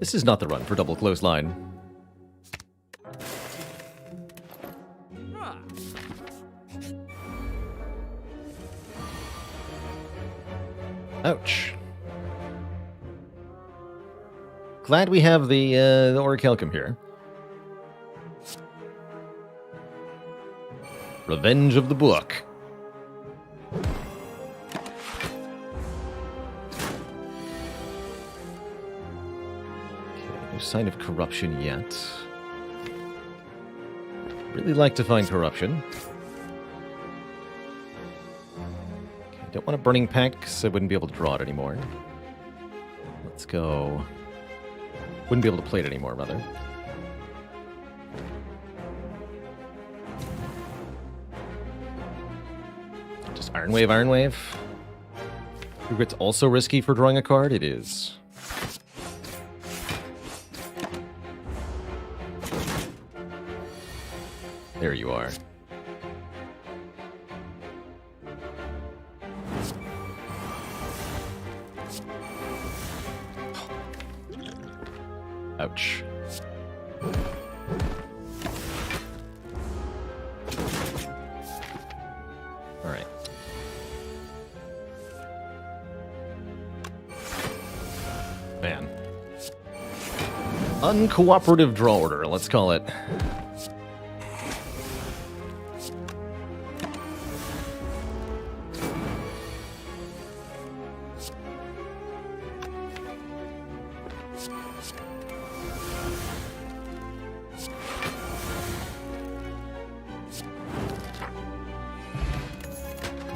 This is not the run for double clothesline. Ouch. Glad we have the Orichalcum here. Revenge of the Book. Okay, no sign of corruption yet. Really like to find corruption. Okay, don't want a burning pack because I wouldn't be able to draw it anymore. Let's go. Wouldn't be able to play it anymore, rather. Just Iron Wave, Iron Wave. It's also risky for drawing a card? It is. There you are. Ouch. All right. Man. Uncooperative draw order, let's call it.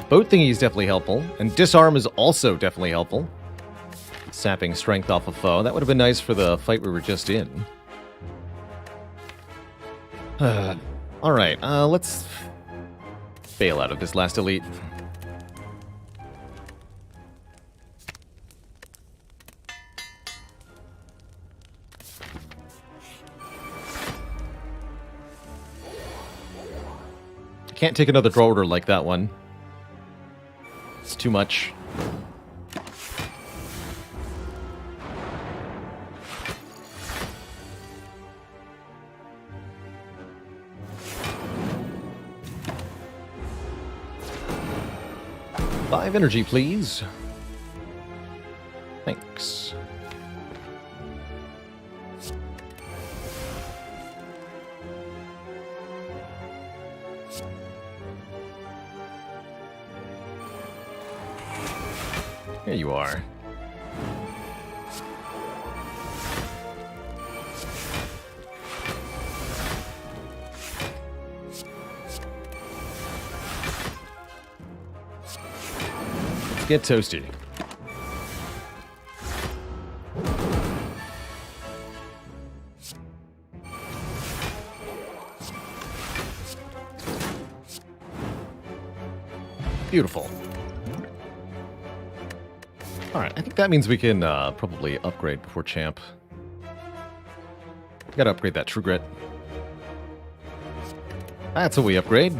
Boat thingy is definitely helpful, and disarm is also definitely helpful. Sapping strength off a foe. That would have been nice for the fight we were just in. Alright, let's bail out of this last elite. I can't take another draw order like that one. It's too much. Five energy, please. Thanks. Here you are. Let's get toasty. Beautiful. Alright, I think that means we can probably upgrade before champ. Gotta upgrade that True Grit. That's what we upgrade.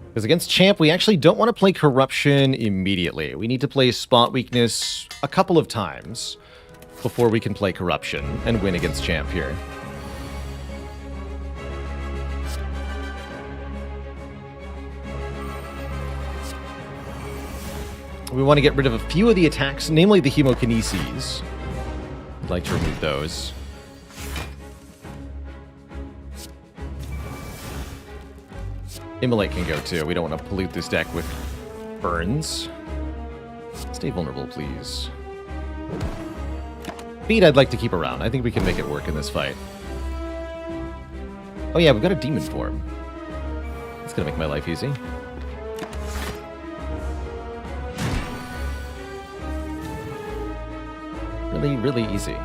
Because against champ, we actually don't want to play corruption immediately. We need to play spot weakness a couple of times before we can play corruption and win against champ here. We want to get rid of a few of the attacks, namely the Hemokinesis. I'd like to remove those. Immolate can go too. We don't want to pollute this deck with burns. Stay vulnerable, please. Beat I'd like to keep around. I think we can make it work in this fight. Oh yeah, we've got a demon form. That's going to make my life easy. Really, really easy.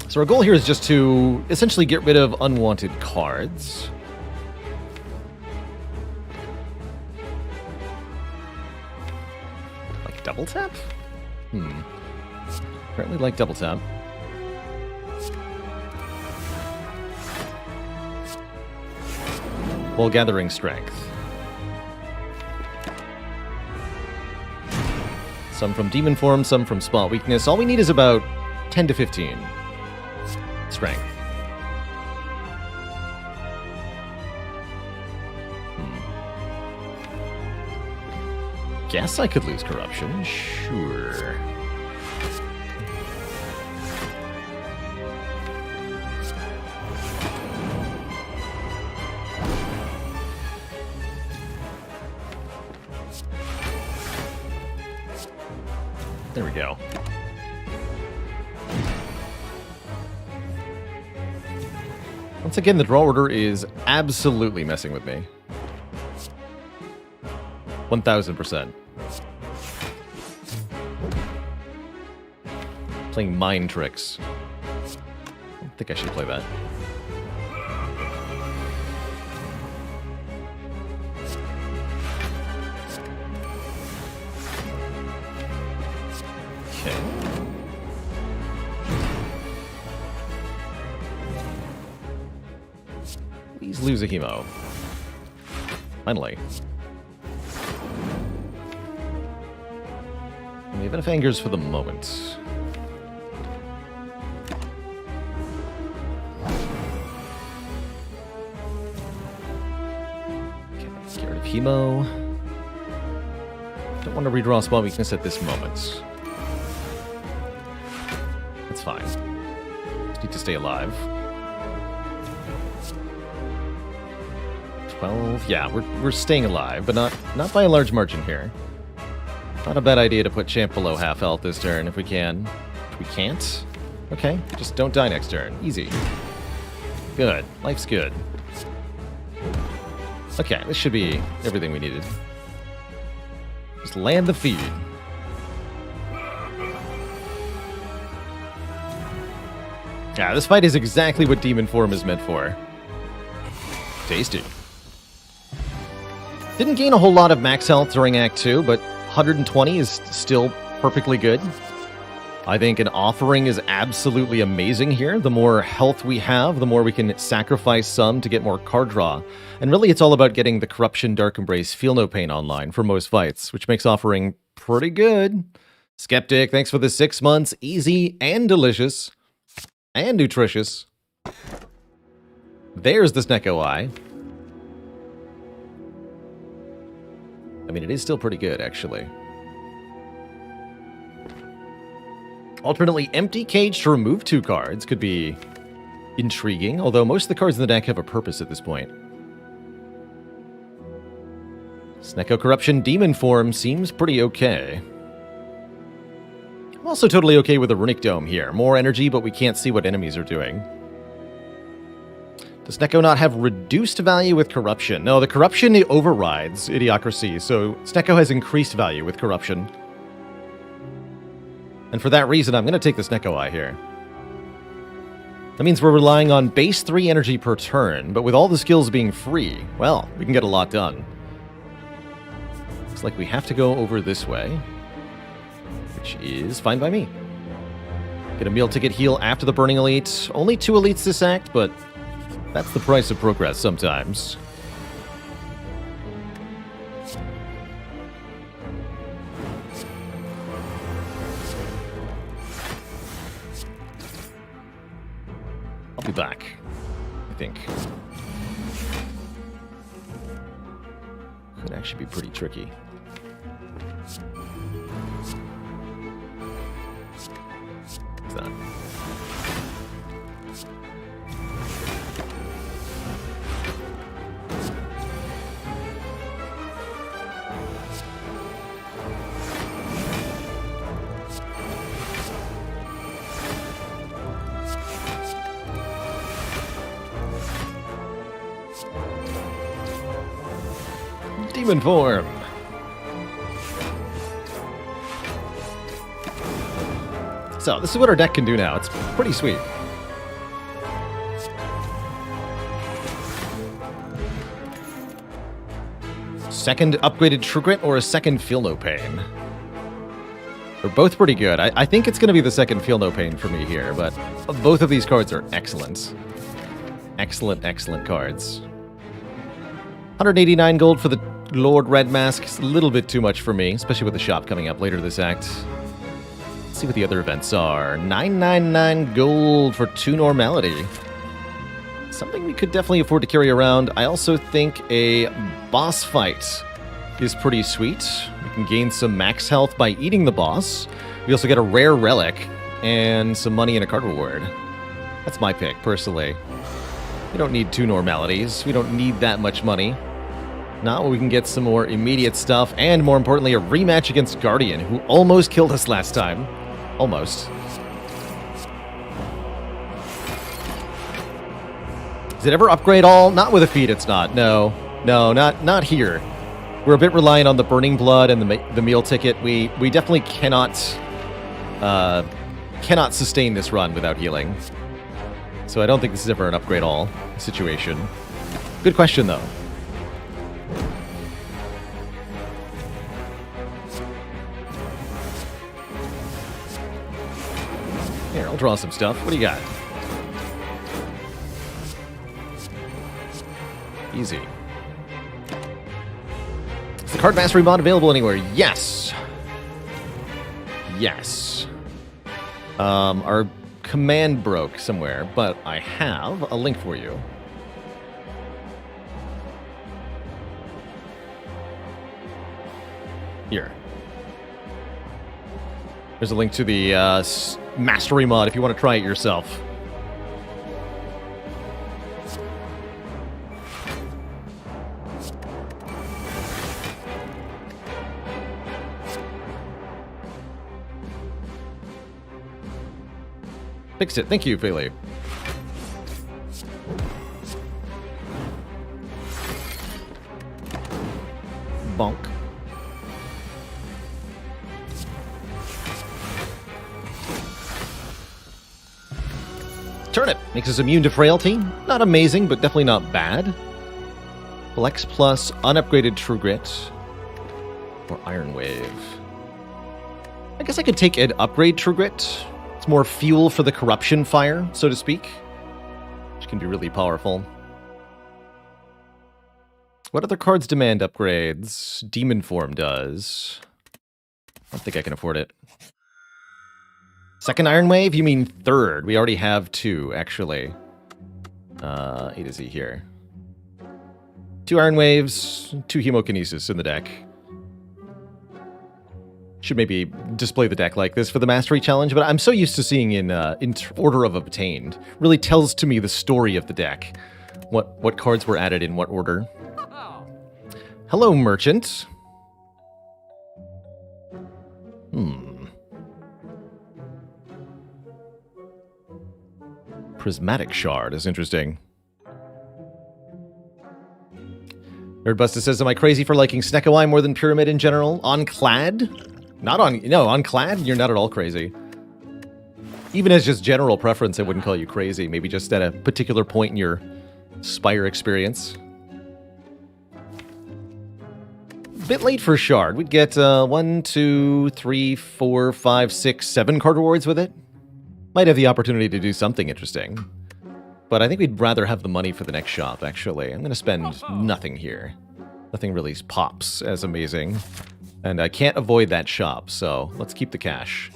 So our goal here is just to essentially get rid of unwanted cards. Like double tap? Apparently like double tap. while gathering strength. Some from demon form, some from spot weakness. All we need is about 10 to 15 strength. Guess I could lose corruption. Sure. There we go. Once again, the draw order is absolutely messing with me. 1000%. Playing mind tricks. I don't think I should play that. Okay. Please lose a hemo. Finally. We have enough angers for the moment. Hemo. Don't want to redraw spot weakness at this moment. That's fine. Just need to stay alive. 12. Yeah, we're staying alive, but not by a large margin here. Not a bad idea to put champ below half health this turn if we can. If we can't? Okay, just don't die next turn. Easy. Good. Life's good. Okay, this should be everything we needed. Just land the feed. Yeah, this fight is exactly what Demon Form is meant for. Tasty. Didn't gain a whole lot of max health during Act 2, but 120 is still perfectly good. I think an offering is absolutely amazing here. The more health we have, the more we can sacrifice some to get more card draw. And really, it's all about getting the Corruption, Dark Embrace, Feel No Pain online for most fights, which makes offering pretty good. Skeptic, thanks for the 6 months. Easy and delicious. And nutritious. There's the Snecko Eye. I mean, it is still pretty good, actually. Alternately, empty cage to remove 2 cards could be intriguing, although most of the cards in the deck have a purpose at this point. Snecko Corruption Demon Form seems pretty okay. I'm also totally okay with a Runic Dome here. More energy, but we can't see what enemies are doing. Does Snecko not have reduced value with Corruption? No, the Corruption overrides Idiocracy, so Snecko has increased value with Corruption. And for that reason, I'm going to take the Snecko Eye here. That means we're relying on base 3 energy per turn, but with all the skills being free, well, we can get a lot done. Looks like we have to go over this way, which is fine by me. Get a meal ticket heal after the Burning Elite. Only 2 elites this act, but that's the price of progress sometimes. I'll be back, I think. Could actually be pretty tricky. It's not. Demon Form. So, this is what our deck can do now. It's pretty sweet. Second upgraded True Grit or a second Feel No Pain? They're both pretty good. I think it's going to be the second Feel No Pain for me here, but both of these cards are excellent. Excellent, excellent cards. 189 gold for the Lord Red Mask. It's a little bit too much for me, especially with the shop coming up later this act. Let's see what the other events are. 999 gold for 2 normality. Something we could definitely afford to carry around. I also think a boss fight is pretty sweet. We can gain some max health by eating the boss. We also get a rare relic and some money in a card reward. That's my pick, personally. We don't need 2 normalities. We don't need that much money. Now we can get some more immediate stuff, and more importantly, a rematch against Guardian, who almost killed us last time. Almost. Does it ever upgrade all? Not with a feat, it's not. No, not here. We're a bit reliant on the Burning Blood and the meal ticket. We definitely cannot sustain this run without healing. So I don't think this is ever an upgrade all situation. Good question, though. Here, I'll draw some stuff. What do you got? Easy. Is the card mastery mod available anywhere? Yes. Yes. Our command broke somewhere, but I have a link for you. Here. There's a link to the mastery mod if you want to try it yourself. Fixed it. Thank you, Philly. Bonk. Turnip makes us immune to frailty. Not amazing, but definitely not bad. Flex plus unupgraded True Grit. Or Iron Wave. I guess I could take an upgrade True Grit. It's more fuel for the corruption fire, so to speak. Which can be really powerful. What other cards demand upgrades? Demon Form does. I don't think I can afford it. Second Iron Wave? You mean third? We already have 2, actually. A to Z here. 2 Iron Waves, 2 Hemokinesis in the deck. Should maybe display the deck like this for the Mastery Challenge, but I'm so used to seeing in order of obtained. Really tells to me the story of the deck. What cards were added in what order. Hello, Merchant. Prismatic Shard is interesting. Nerdbuster says, am I crazy for liking Sneckoeye more than Pyramid in general? On Clad? Not on... No, on Clad, you're not at all crazy. Even as just general preference, I wouldn't call you crazy. Maybe just at a particular point in your Spire experience. Bit late for Shard. We'd get 1, 2, 3, 4, 5, 6, 7 card rewards with it. Might have the opportunity to do something interesting. But I think we'd rather have the money for the next shop, actually. I'm going to spend nothing here. Nothing really pops as amazing. And I can't avoid that shop, so let's keep the cash.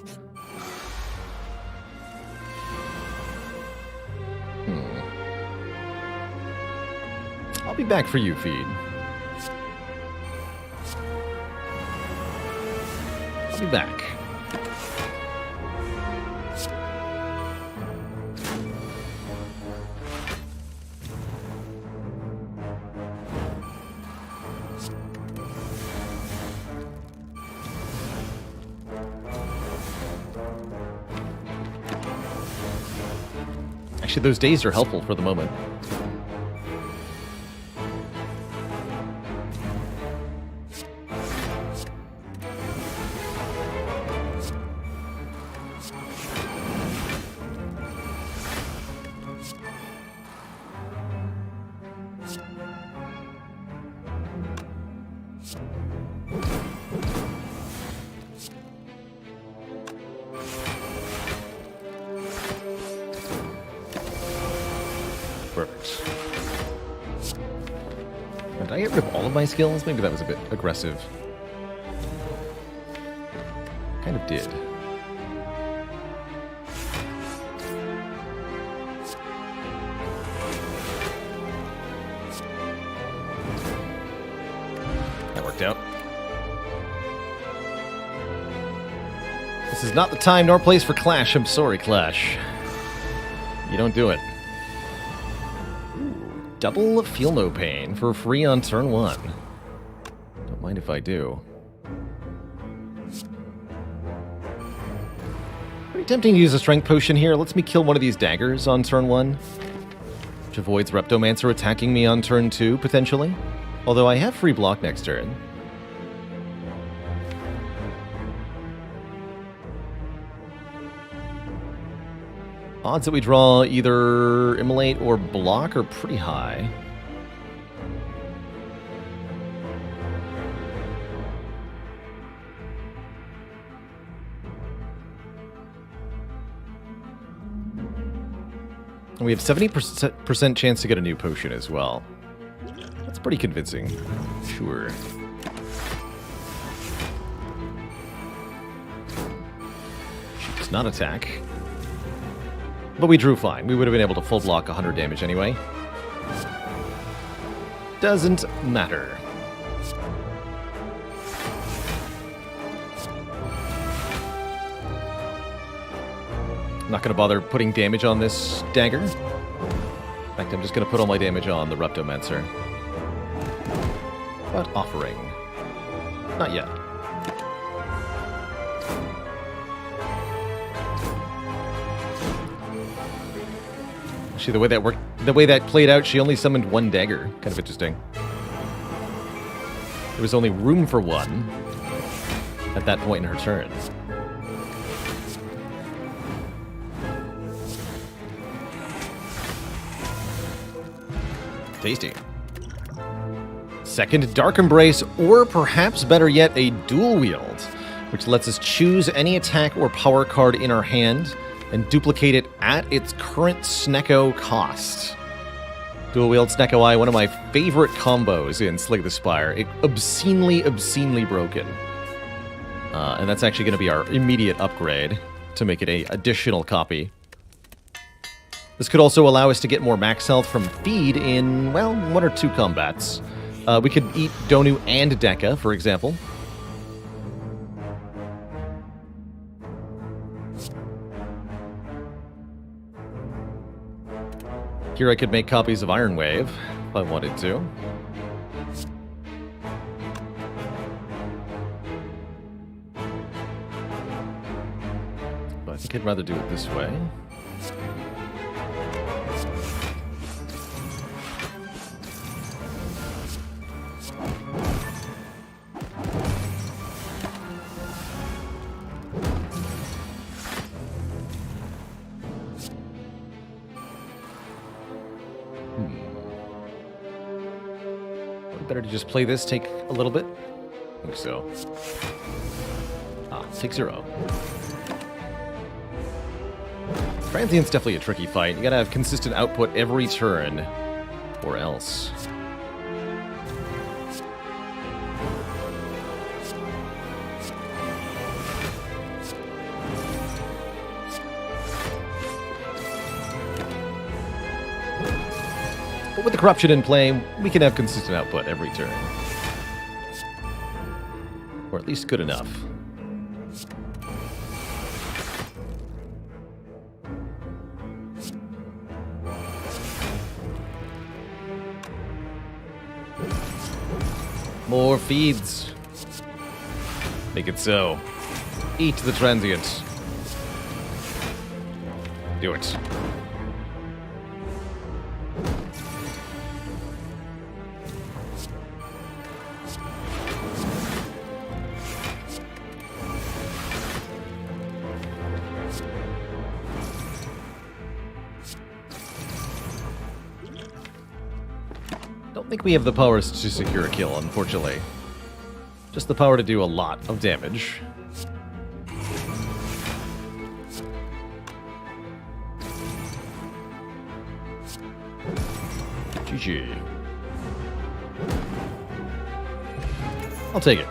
I'll be back for you, Feed. I'll be back. Actually, those days are helpful for the moment. Did I get rid of all of my skills? Maybe that was a bit aggressive. Kind of did. That worked out. This is not the time nor place for Clash. I'm sorry, Clash. You don't do it. Double Feel No Pain for free on turn 1. Don't mind if I do. Pretty tempting to use a Strength Potion here. Lets me kill one of these daggers on turn 1. Which avoids Reptomancer attacking me on turn 2, potentially. Although I have free block next turn. Odds that we draw either Immolate or Block are pretty high. And we have 70% chance to get a new potion as well. That's pretty convincing. Sure. She does not attack. But we drew fine. We would have been able to full block 100 damage anyway. Doesn't matter. I'm not going to bother putting damage on this dagger. In fact, I'm just going to put all my damage on the Reptomancer. But offering. Not yet. Actually, the way that worked, the way that played out, she only summoned one dagger. Kind of interesting. There was only room for one at that point in her turn. Tasty. Second, Dark Embrace, or perhaps better yet, a Dual Wield, which lets us choose any attack or power card in our hand and duplicate it at its current Snecko cost. Dual Wield Snecko Eye, one of my favorite combos in Slay the Spire. It obscenely broken. And that's actually going to be our immediate upgrade to make it an additional copy. This could also allow us to get more max health from feed in, well, 1 or 2 combats. We could eat Donu and Deka, for example. Here I could make copies of Iron Wave, if I wanted to. But I think I'd rather do it this way. Better to just play this, take a little bit? I think so. Take 0. Transient's definitely a tricky fight. You gotta have consistent output every turn, or else. But with the corruption in play, we can have consistent output every turn. Or at least good enough. More feeds. Make it so. Eat the transient. Do it. I think we have the powers to secure a kill, unfortunately. Just the power to do a lot of damage. GG. I'll take it.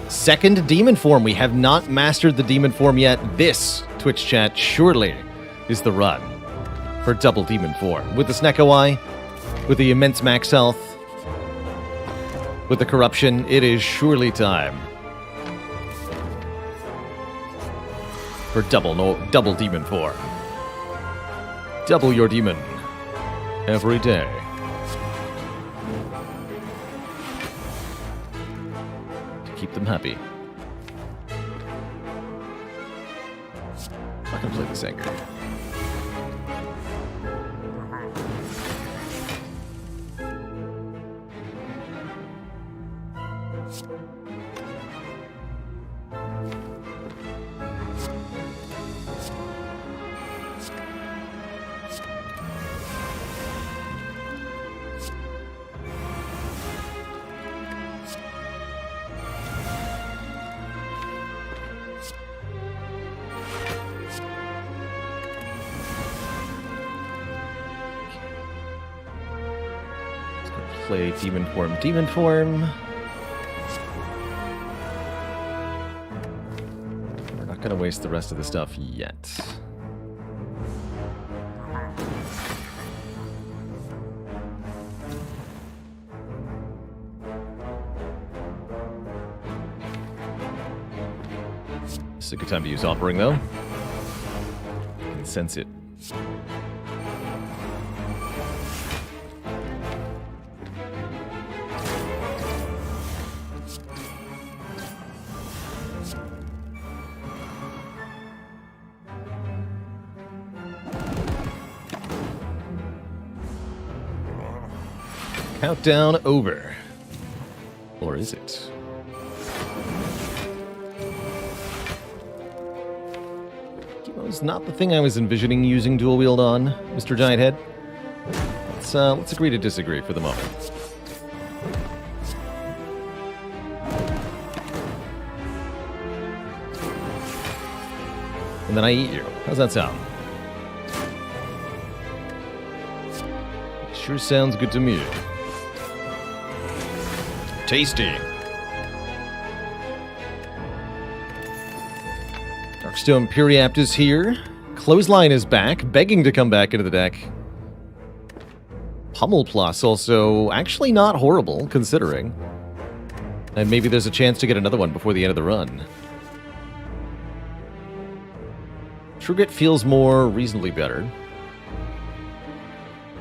Second demon form. We have not mastered the demon form yet. This, Twitch chat, surely is the run for double demon form. With the Snecko-Eye, with the immense max health, with the corruption, it is surely time for double demon form. Double your demon every day. To keep them happy. I'm not gonna play this angry. Play demon form, demon form. We're not gonna waste the rest of the stuff yet. This is a good time to use offering though. I can sense it. Countdown over. Or is it? Chemo's not the thing I was envisioning using dual wield on, Mr. Giant Head. Let's agree to disagree for the moment. And then I eat you. How's that sound? Sure sounds good to me. Tasty. Darkstone Periapt is here. Clothesline is back, begging to come back into the deck. Pummel Plus also actually not horrible, considering. And maybe there's a chance to get another one before the end of the run. Trugit feels more reasonably better.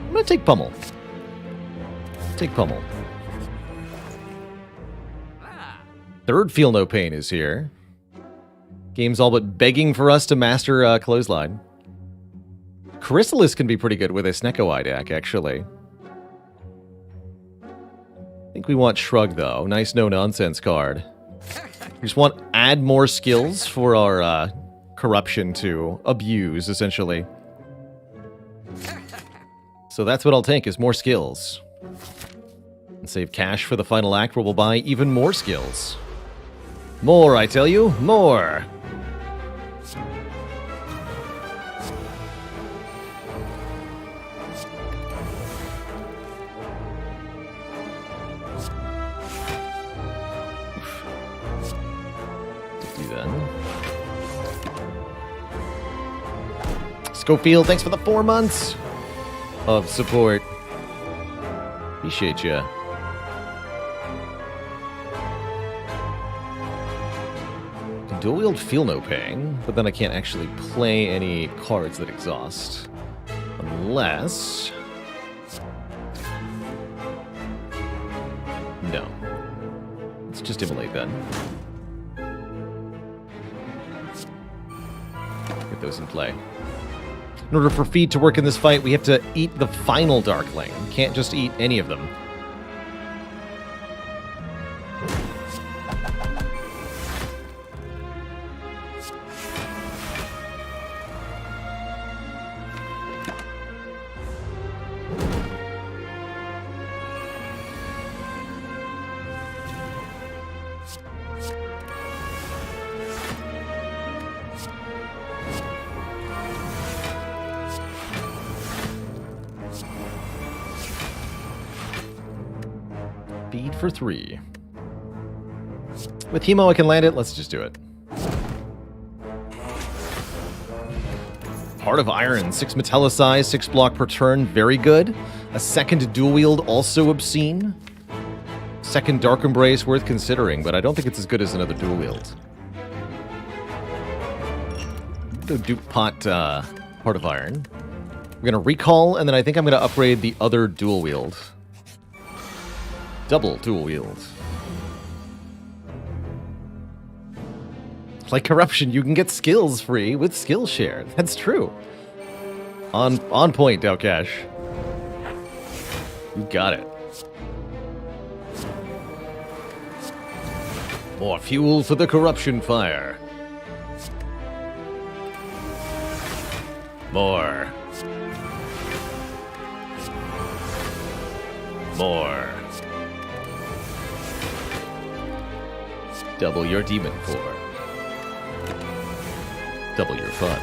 I'm gonna take Pummel. Take Pummel. Third Feel No Pain is here. Game's all but begging for us to master Clothesline. Chrysalis can be pretty good with a Snecko-Eye deck, actually. I think we want Shrug, though. Nice no-nonsense card. We just want add more skills for our corruption to abuse, essentially. So that's what I'll take, is more skills. And save cash for the final act, where we'll buy even more skills. More, I tell you, more! Do that. Schofield, thanks for the 4 months of support. Appreciate ya. Dual wield Feel No Pain, but then I can't actually play any cards that exhaust. Unless... No. Let's just immolate then. Get those in play. In order for feed to work in this fight, we have to eat the final Darkling. We can't just eat any of them. for 3. With Hemo, I can land it. Let's just do it. Heart of Iron, 6 Metallicized, 6 block per turn, very good. A second Dual Wield, also obscene. Second Dark Embrace, worth considering, but I don't think it's as good as another Dual Wield. Go Duke Pot Heart of Iron. We're going to recall, and then I think I'm going to upgrade the other Dual Wield. Double Dual Wield. Like Corruption, you can get skills free with Skillshare. That's true. On point, Dalcash. You got it. More fuel for the Corruption fire. More. More. Double your demon core. Double your fun.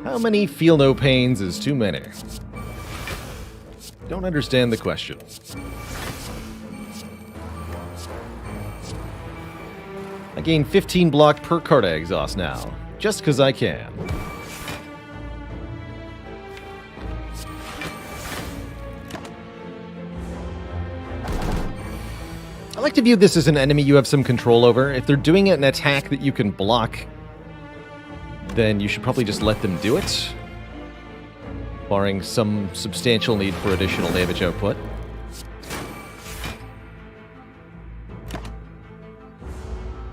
How many feel no pains is too many? Don't understand the question. I gain 15 block per card exhaust now, just because I can. I like to view this as an enemy you have some control over. If they're doing an attack that you can block, then you should probably just let them do it, barring some substantial need for additional damage output.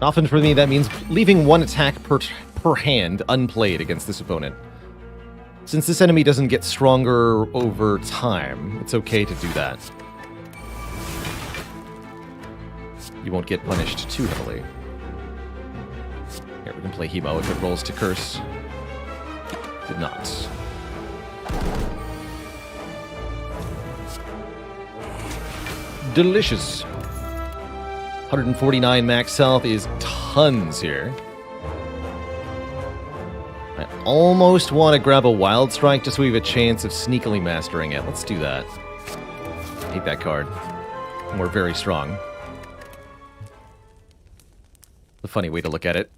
Often for me, that means leaving one attack per hand unplayed against this opponent. Since this enemy doesn't get stronger over time, it's okay to do that. You won't get punished too heavily. Here, we can play Hemo if it rolls to curse. Did not. Delicious. 149 max health is tons here. I almost want to grab a Wild Strike just so we have a chance of sneakily mastering it. Let's do that. Take that card. We're very strong. A funny way to look at it.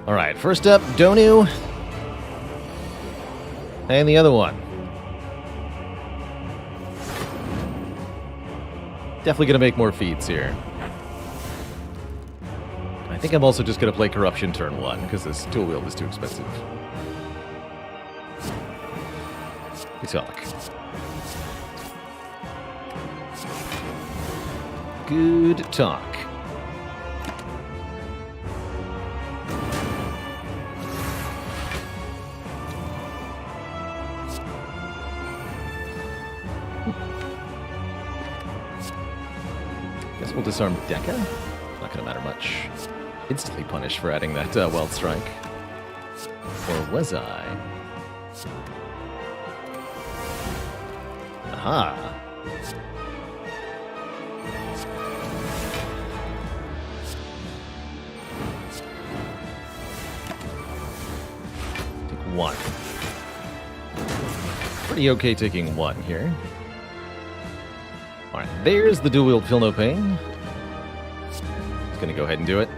Alright, first up, Donu. And the other one. Definitely going to make more feats here. I think I'm also just going to play Corruption turn 1, because this Dual Wield is too expensive. We talk. Good talk. Guess we'll disarm Deca. Not gonna matter much. Instantly punished for adding that Wild Strike. Or was I? Aha! One. Pretty okay taking 1 here. Alright, there's the Dual Wield Feel No Pain. It's gonna go ahead and do it.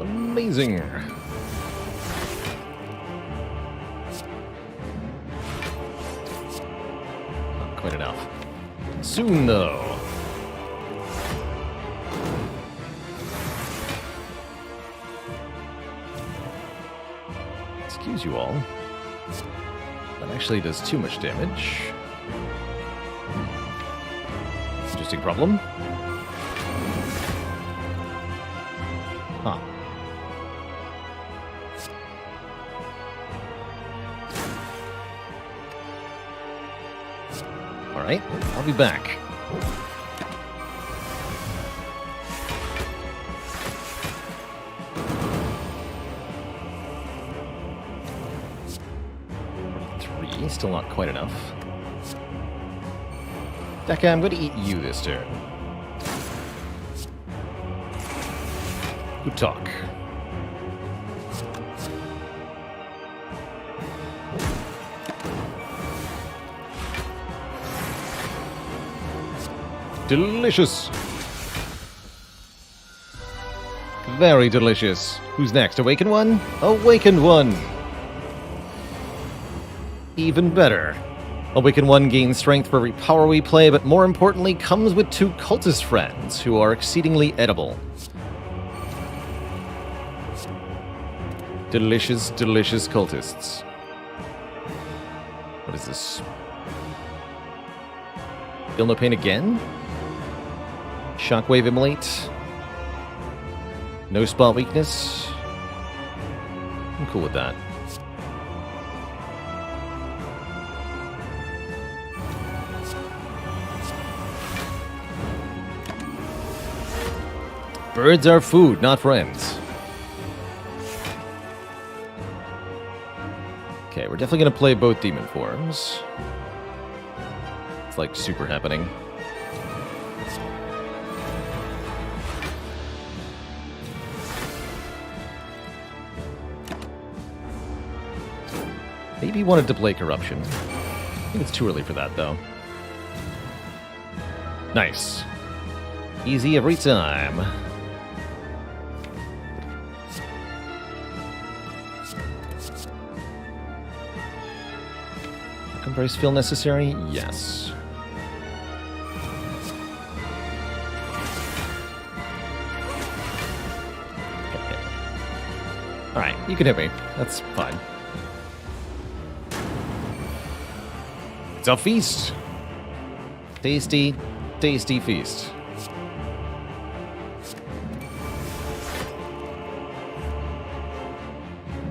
Amazing. Not quite enough. Soon, though. Excuse you all. That actually does too much damage. Interesting problem. Huh. Alright, I'll be back. Still not quite enough. Deka, I'm going to eat you this turn. Good talk. Delicious. Very delicious. Who's next? Awakened one? Awakened one! Even better. Awakened one gains strength for every power we play, but more importantly, comes with 2 cultist friends who are exceedingly edible. Delicious, delicious cultists. What is this? Feel no pain again? Shockwave immolate. No spot weakness. I'm cool with that. Birds are food, not friends. Okay, we're definitely going to play both demon forms. It's like super happening. Maybe he wanted to play Corruption. I think it's too early for that, though. Nice. Easy every time. Embrace feel necessary? Yes. Alright, you can hit me. That's fine. It's a feast! Tasty, tasty feast.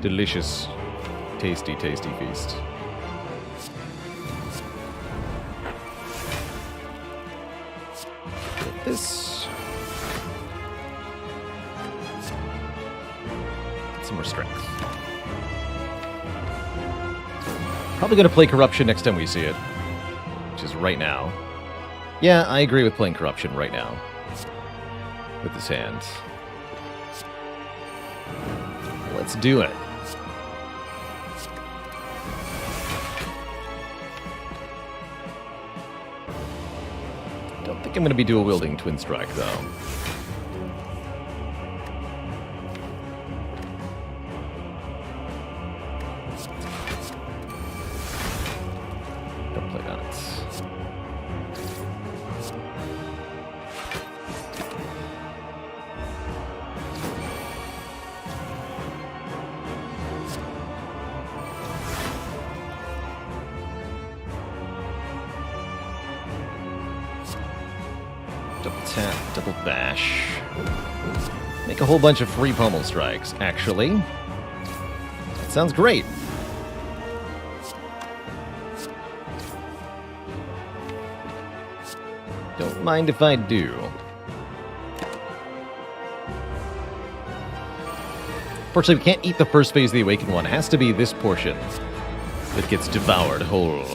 Delicious, tasty, tasty feast. Get this. Get some more strength. Probably going to play Corruption next time we see it, which is right now. Yeah, I agree with playing Corruption right now. With this hand. Let's do it. Don't think I'm going to be dual-wielding Twin Strike, though. Don't play that. Double tap, double bash. Make a whole bunch of free Pummel strikes, actually. That sounds great. Don't mind if I do. Unfortunately, we can't eat the first phase of the Awakened one. It has to be this portion that gets devoured whole.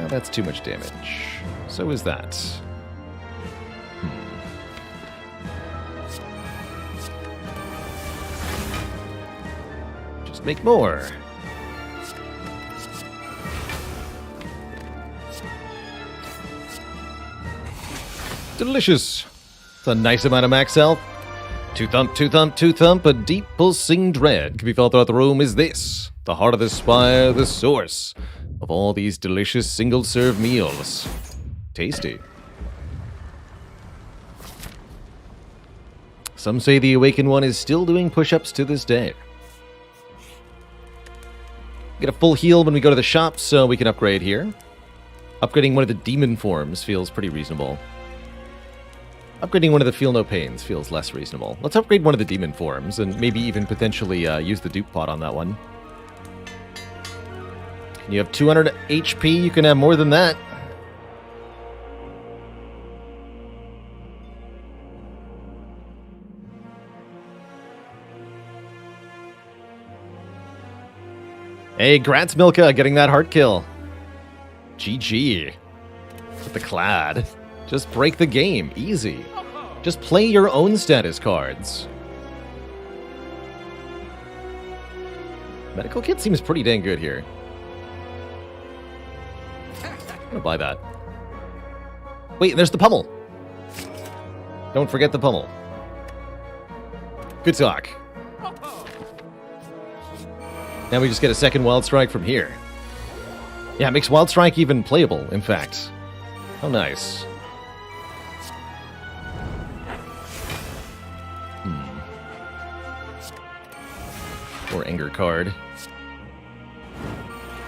That's too much damage. So is that. Just make more. Delicious. It's a nice amount of max health. Two thump, two thump, two thump. A deep pulsing dread can be felt throughout the room. Is this the heart of the spire, the source of all these delicious single-serve meals? Tasty. Some say the Awakened one is still doing push-ups to this day. Get a full heal when we go to the shop, so we can upgrade here. Upgrading one of the demon forms feels pretty reasonable. Upgrading one of the Feel No Pains feels less reasonable. Let's upgrade one of the demon forms, and maybe even potentially use the dupe pot on that one. You have 200 HP, you can have more than that. Hey, Grats Milka getting that heart kill. GG. With the clad. Just break the game. Easy. Just play your own status cards. Medical kit seems pretty dang good here. I'm gonna buy that. Wait, there's the Pummel. Don't forget the Pummel. Good talk. Now we just get a second Wild Strike from here. Yeah, it makes Wild Strike even playable, in fact. How nice. Or Anger card.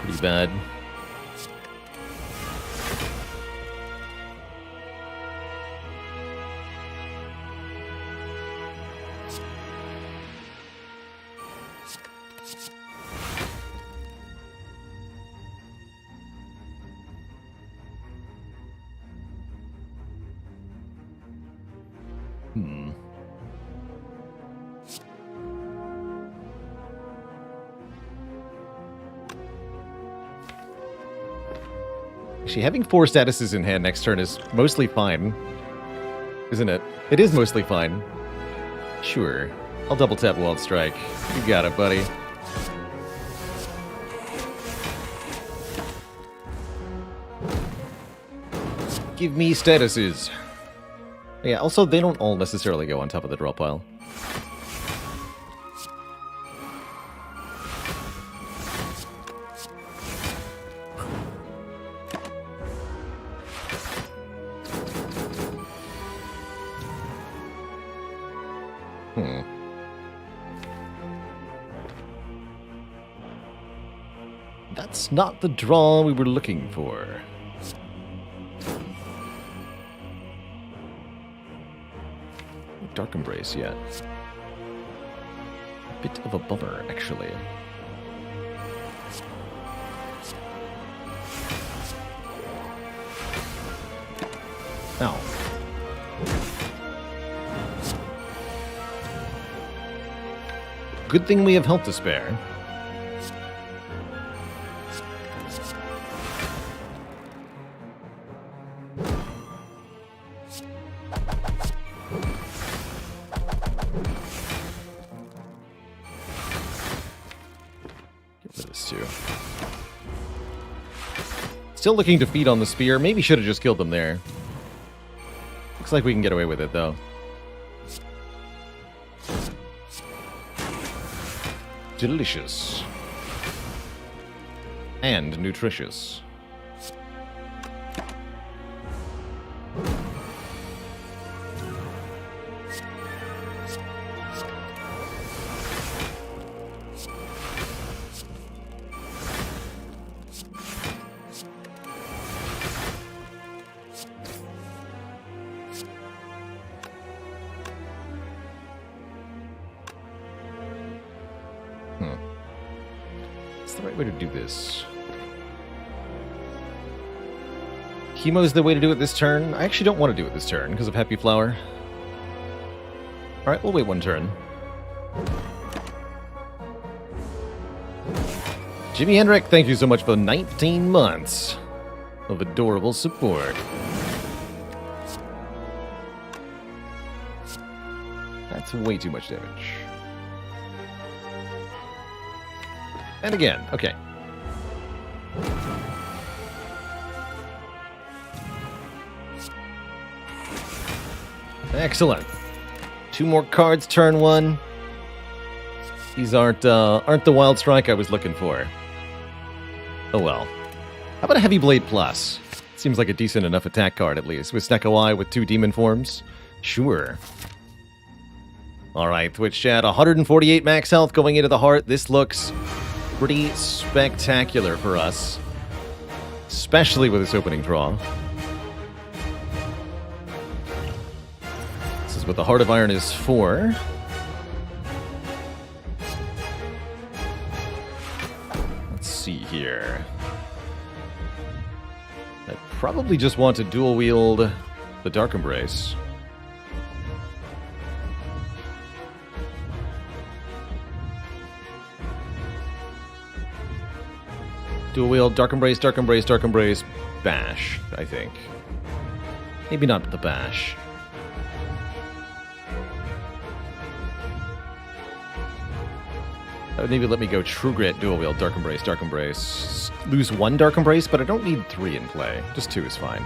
Pretty bad. Actually, having 4 statuses in hand next turn is mostly fine. Isn't it? It is mostly fine. Sure. I'll double tap Wild Strike. You got it, buddy. Give me statuses. Yeah, also, they don't all necessarily go on top of the draw pile. That's not the draw we were looking for. Dark Embrace yet. A bit of a bummer, actually. Ow. Good thing we have health to spare. Still looking to feed on the spear. Maybe should have just killed them there. Looks like we can get away with it, though. Delicious. And nutritious. Way to do this. Chemo's the way to do it this turn. I actually don't want to do it this turn because of Happy Flower. Alright, we'll wait one turn. Jimi Hendrick, thank you so much for 19 months of adorable support. That's way too much damage. And again, okay. Excellent. 2 more cards, turn 1. These aren't the Wild Strike I was looking for. Oh well. How about a Heavy Blade Plus? Seems like a decent enough attack card, at least. With Snecko with 2 demon forms? Sure. Alright, Twitch chat. 148 max health going into the heart. This looks pretty spectacular for us, especially with this opening draw. This is what the Heart of Iron is for. Let's see here. I probably just want to dual wield the Dark Embrace. Dual wield, Dark Embrace, Dark Embrace, Dark Embrace, Bash, I think. Maybe not the Bash. That would maybe let me go True Grit, Dual Wield, Dark Embrace, Dark Embrace. Lose 1 Dark Embrace, but I don't need 3 in play. Just 2 is fine.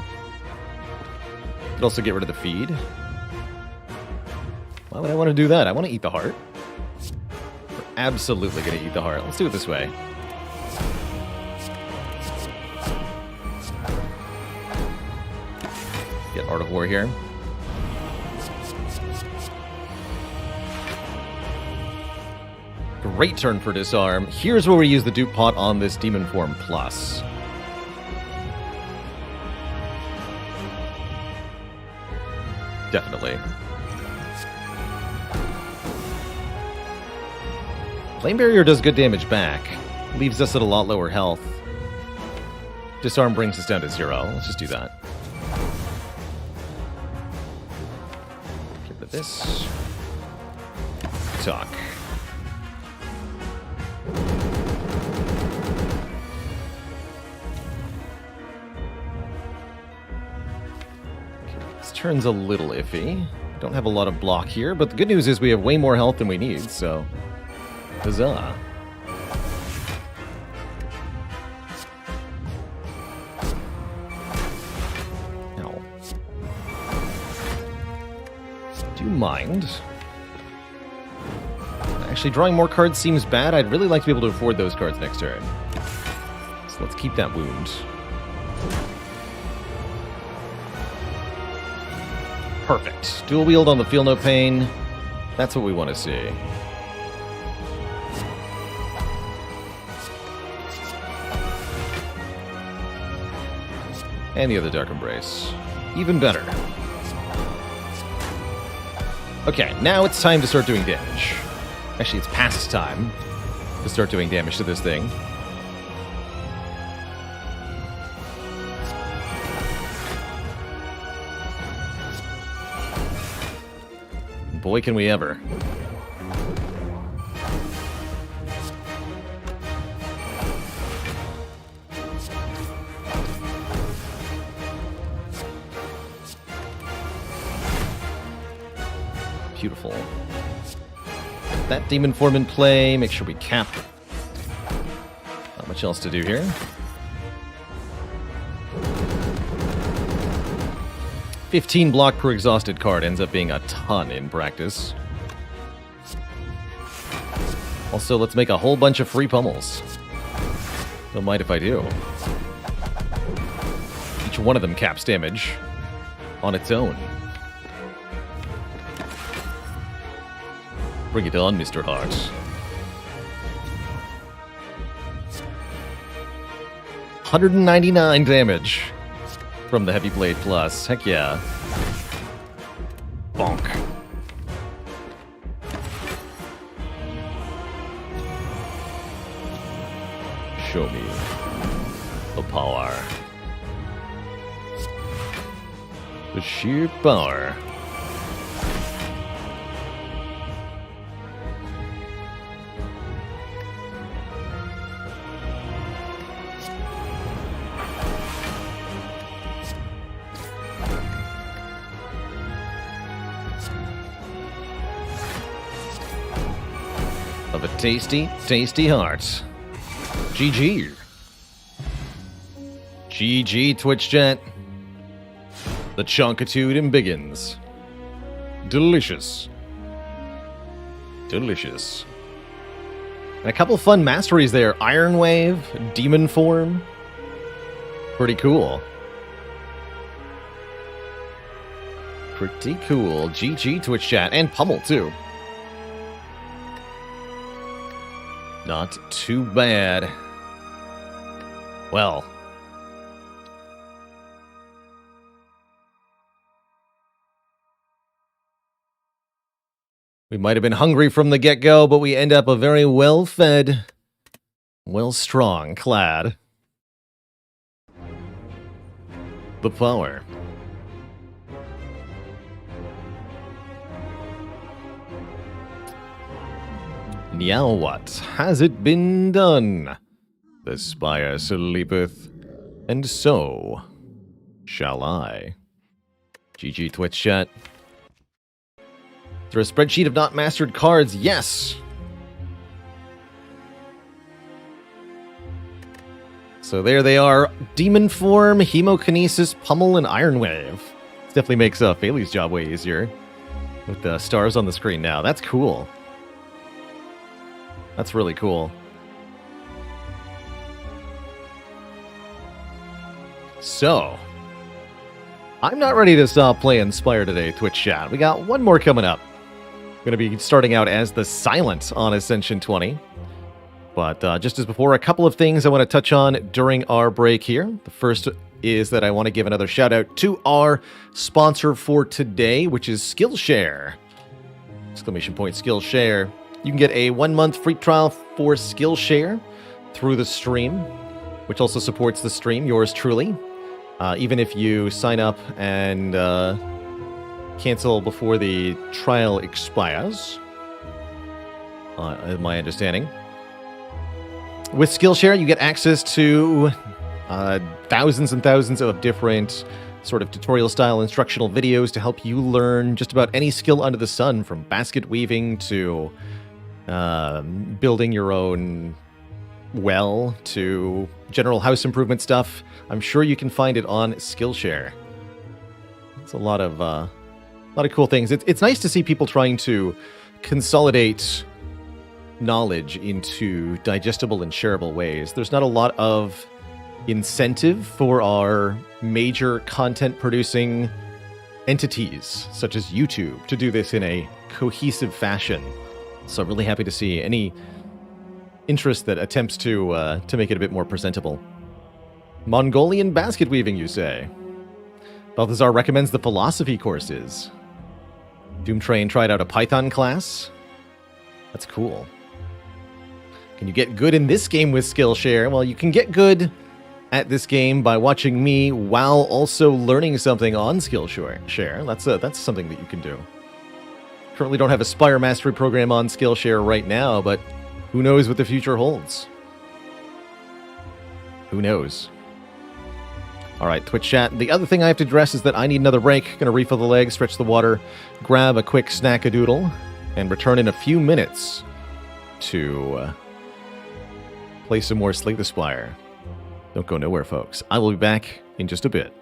Could also get rid of the feed. Why would I want to do that? I want to eat the heart. We're absolutely going to eat the heart. Let's do it this way. Get Art of War here. Great turn for Disarm. Here's where we use the dupe pot on this Demon Form Plus. Definitely. Flame Barrier does good damage back. Leaves us at a lot lower health. Disarm brings us down to 0. Let's just do that. Get rid of this. Talk. Turn's a little iffy. Don't have a lot of block here, but the good news is we have way more health than we need, so... Huzzah. Ow. Do you mind? Actually, drawing more cards seems bad. I'd really like to be able to afford those cards next turn. So let's keep that wound. Perfect. Dual wield on the Feel No Pain. That's what we want to see. And the other Dark Embrace. Even better. Okay, now it's time to start doing damage. Actually, it's past time to start doing damage to this thing. Boy, can we ever. Beautiful. That Demon Form in play. Make sure we cap. Not much else to do here. $15 block per exhausted card ends up being a ton in practice. Also, let's make a whole bunch of free pummels. Don't mind if I do. Each one of them caps damage on its own. Bring it on, Mr. Hart. $199 damage from the Heavy Blade Plus. Heck yeah. Bonk. Show me the power. The sheer power. Of a tasty, tasty heart. GG. GG, Twitch chat. The Chonkitude embiggens. Delicious. Delicious. And a couple fun masteries there. Iron Wave, Demon Form. Pretty cool. Pretty cool. GG, Twitch chat. And Pummel, too. Not too bad. Well. We might have been hungry from the get-go, but we end up a very well-fed, well-strong clad. The power. Now what? Has it been done? The spire sleepeth, and so shall I. GG Twitch chat. Is there a spreadsheet of not mastered cards? Yes! So there they are. Demon Form, Hemokinesis, Pummel, and Iron Wave. This definitely makes Bailey's job way easier. With the stars on the screen now. That's cool. That's really cool. So, I'm not ready to stop playing Spire today, Twitch chat. We got one more coming up. Going to be starting out as the Silent on Ascension 20. But just as before, a couple of things I want to touch on during our break here. The first is that I want to give another shout out to our sponsor for today, which is Skillshare. Exclamation point Skillshare. You can get a 1-month free trial for Skillshare through the stream, which also supports the stream, yours truly. Even if you sign up and cancel before the trial expires, my understanding. With Skillshare, you get access to thousands and thousands of different sort of tutorial-style instructional videos to help you learn just about any skill under the sun, from basket weaving to building your own well to general house improvement stuff. I'm sure you can find it on Skillshare. It's a lot of cool things. It's nice to see people trying to consolidate knowledge into digestible and shareable ways. There's not a lot of incentive for our major content producing entities such as YouTube to do this in a cohesive fashion. So I'm really happy to see any interest that attempts to make it a bit more presentable. Mongolian basket weaving, you say? Balthazar recommends the philosophy courses. Doomtrain tried out a Python class. That's cool. Can you get good in this game with Skillshare? Well, you can get good at this game by watching me while also learning something on Skillshare. That's something that you can do. Currently don't have a Spire Mastery program on Skillshare right now, but who knows what the future holds? Who knows? Alright, Twitch chat. The other thing I have to address is that I need another break. Gonna refill the legs, stretch the water, grab a quick snack-a-doodle, and return in a few minutes to play some more Slay the Spire. Don't go nowhere, folks. I will be back in just a bit.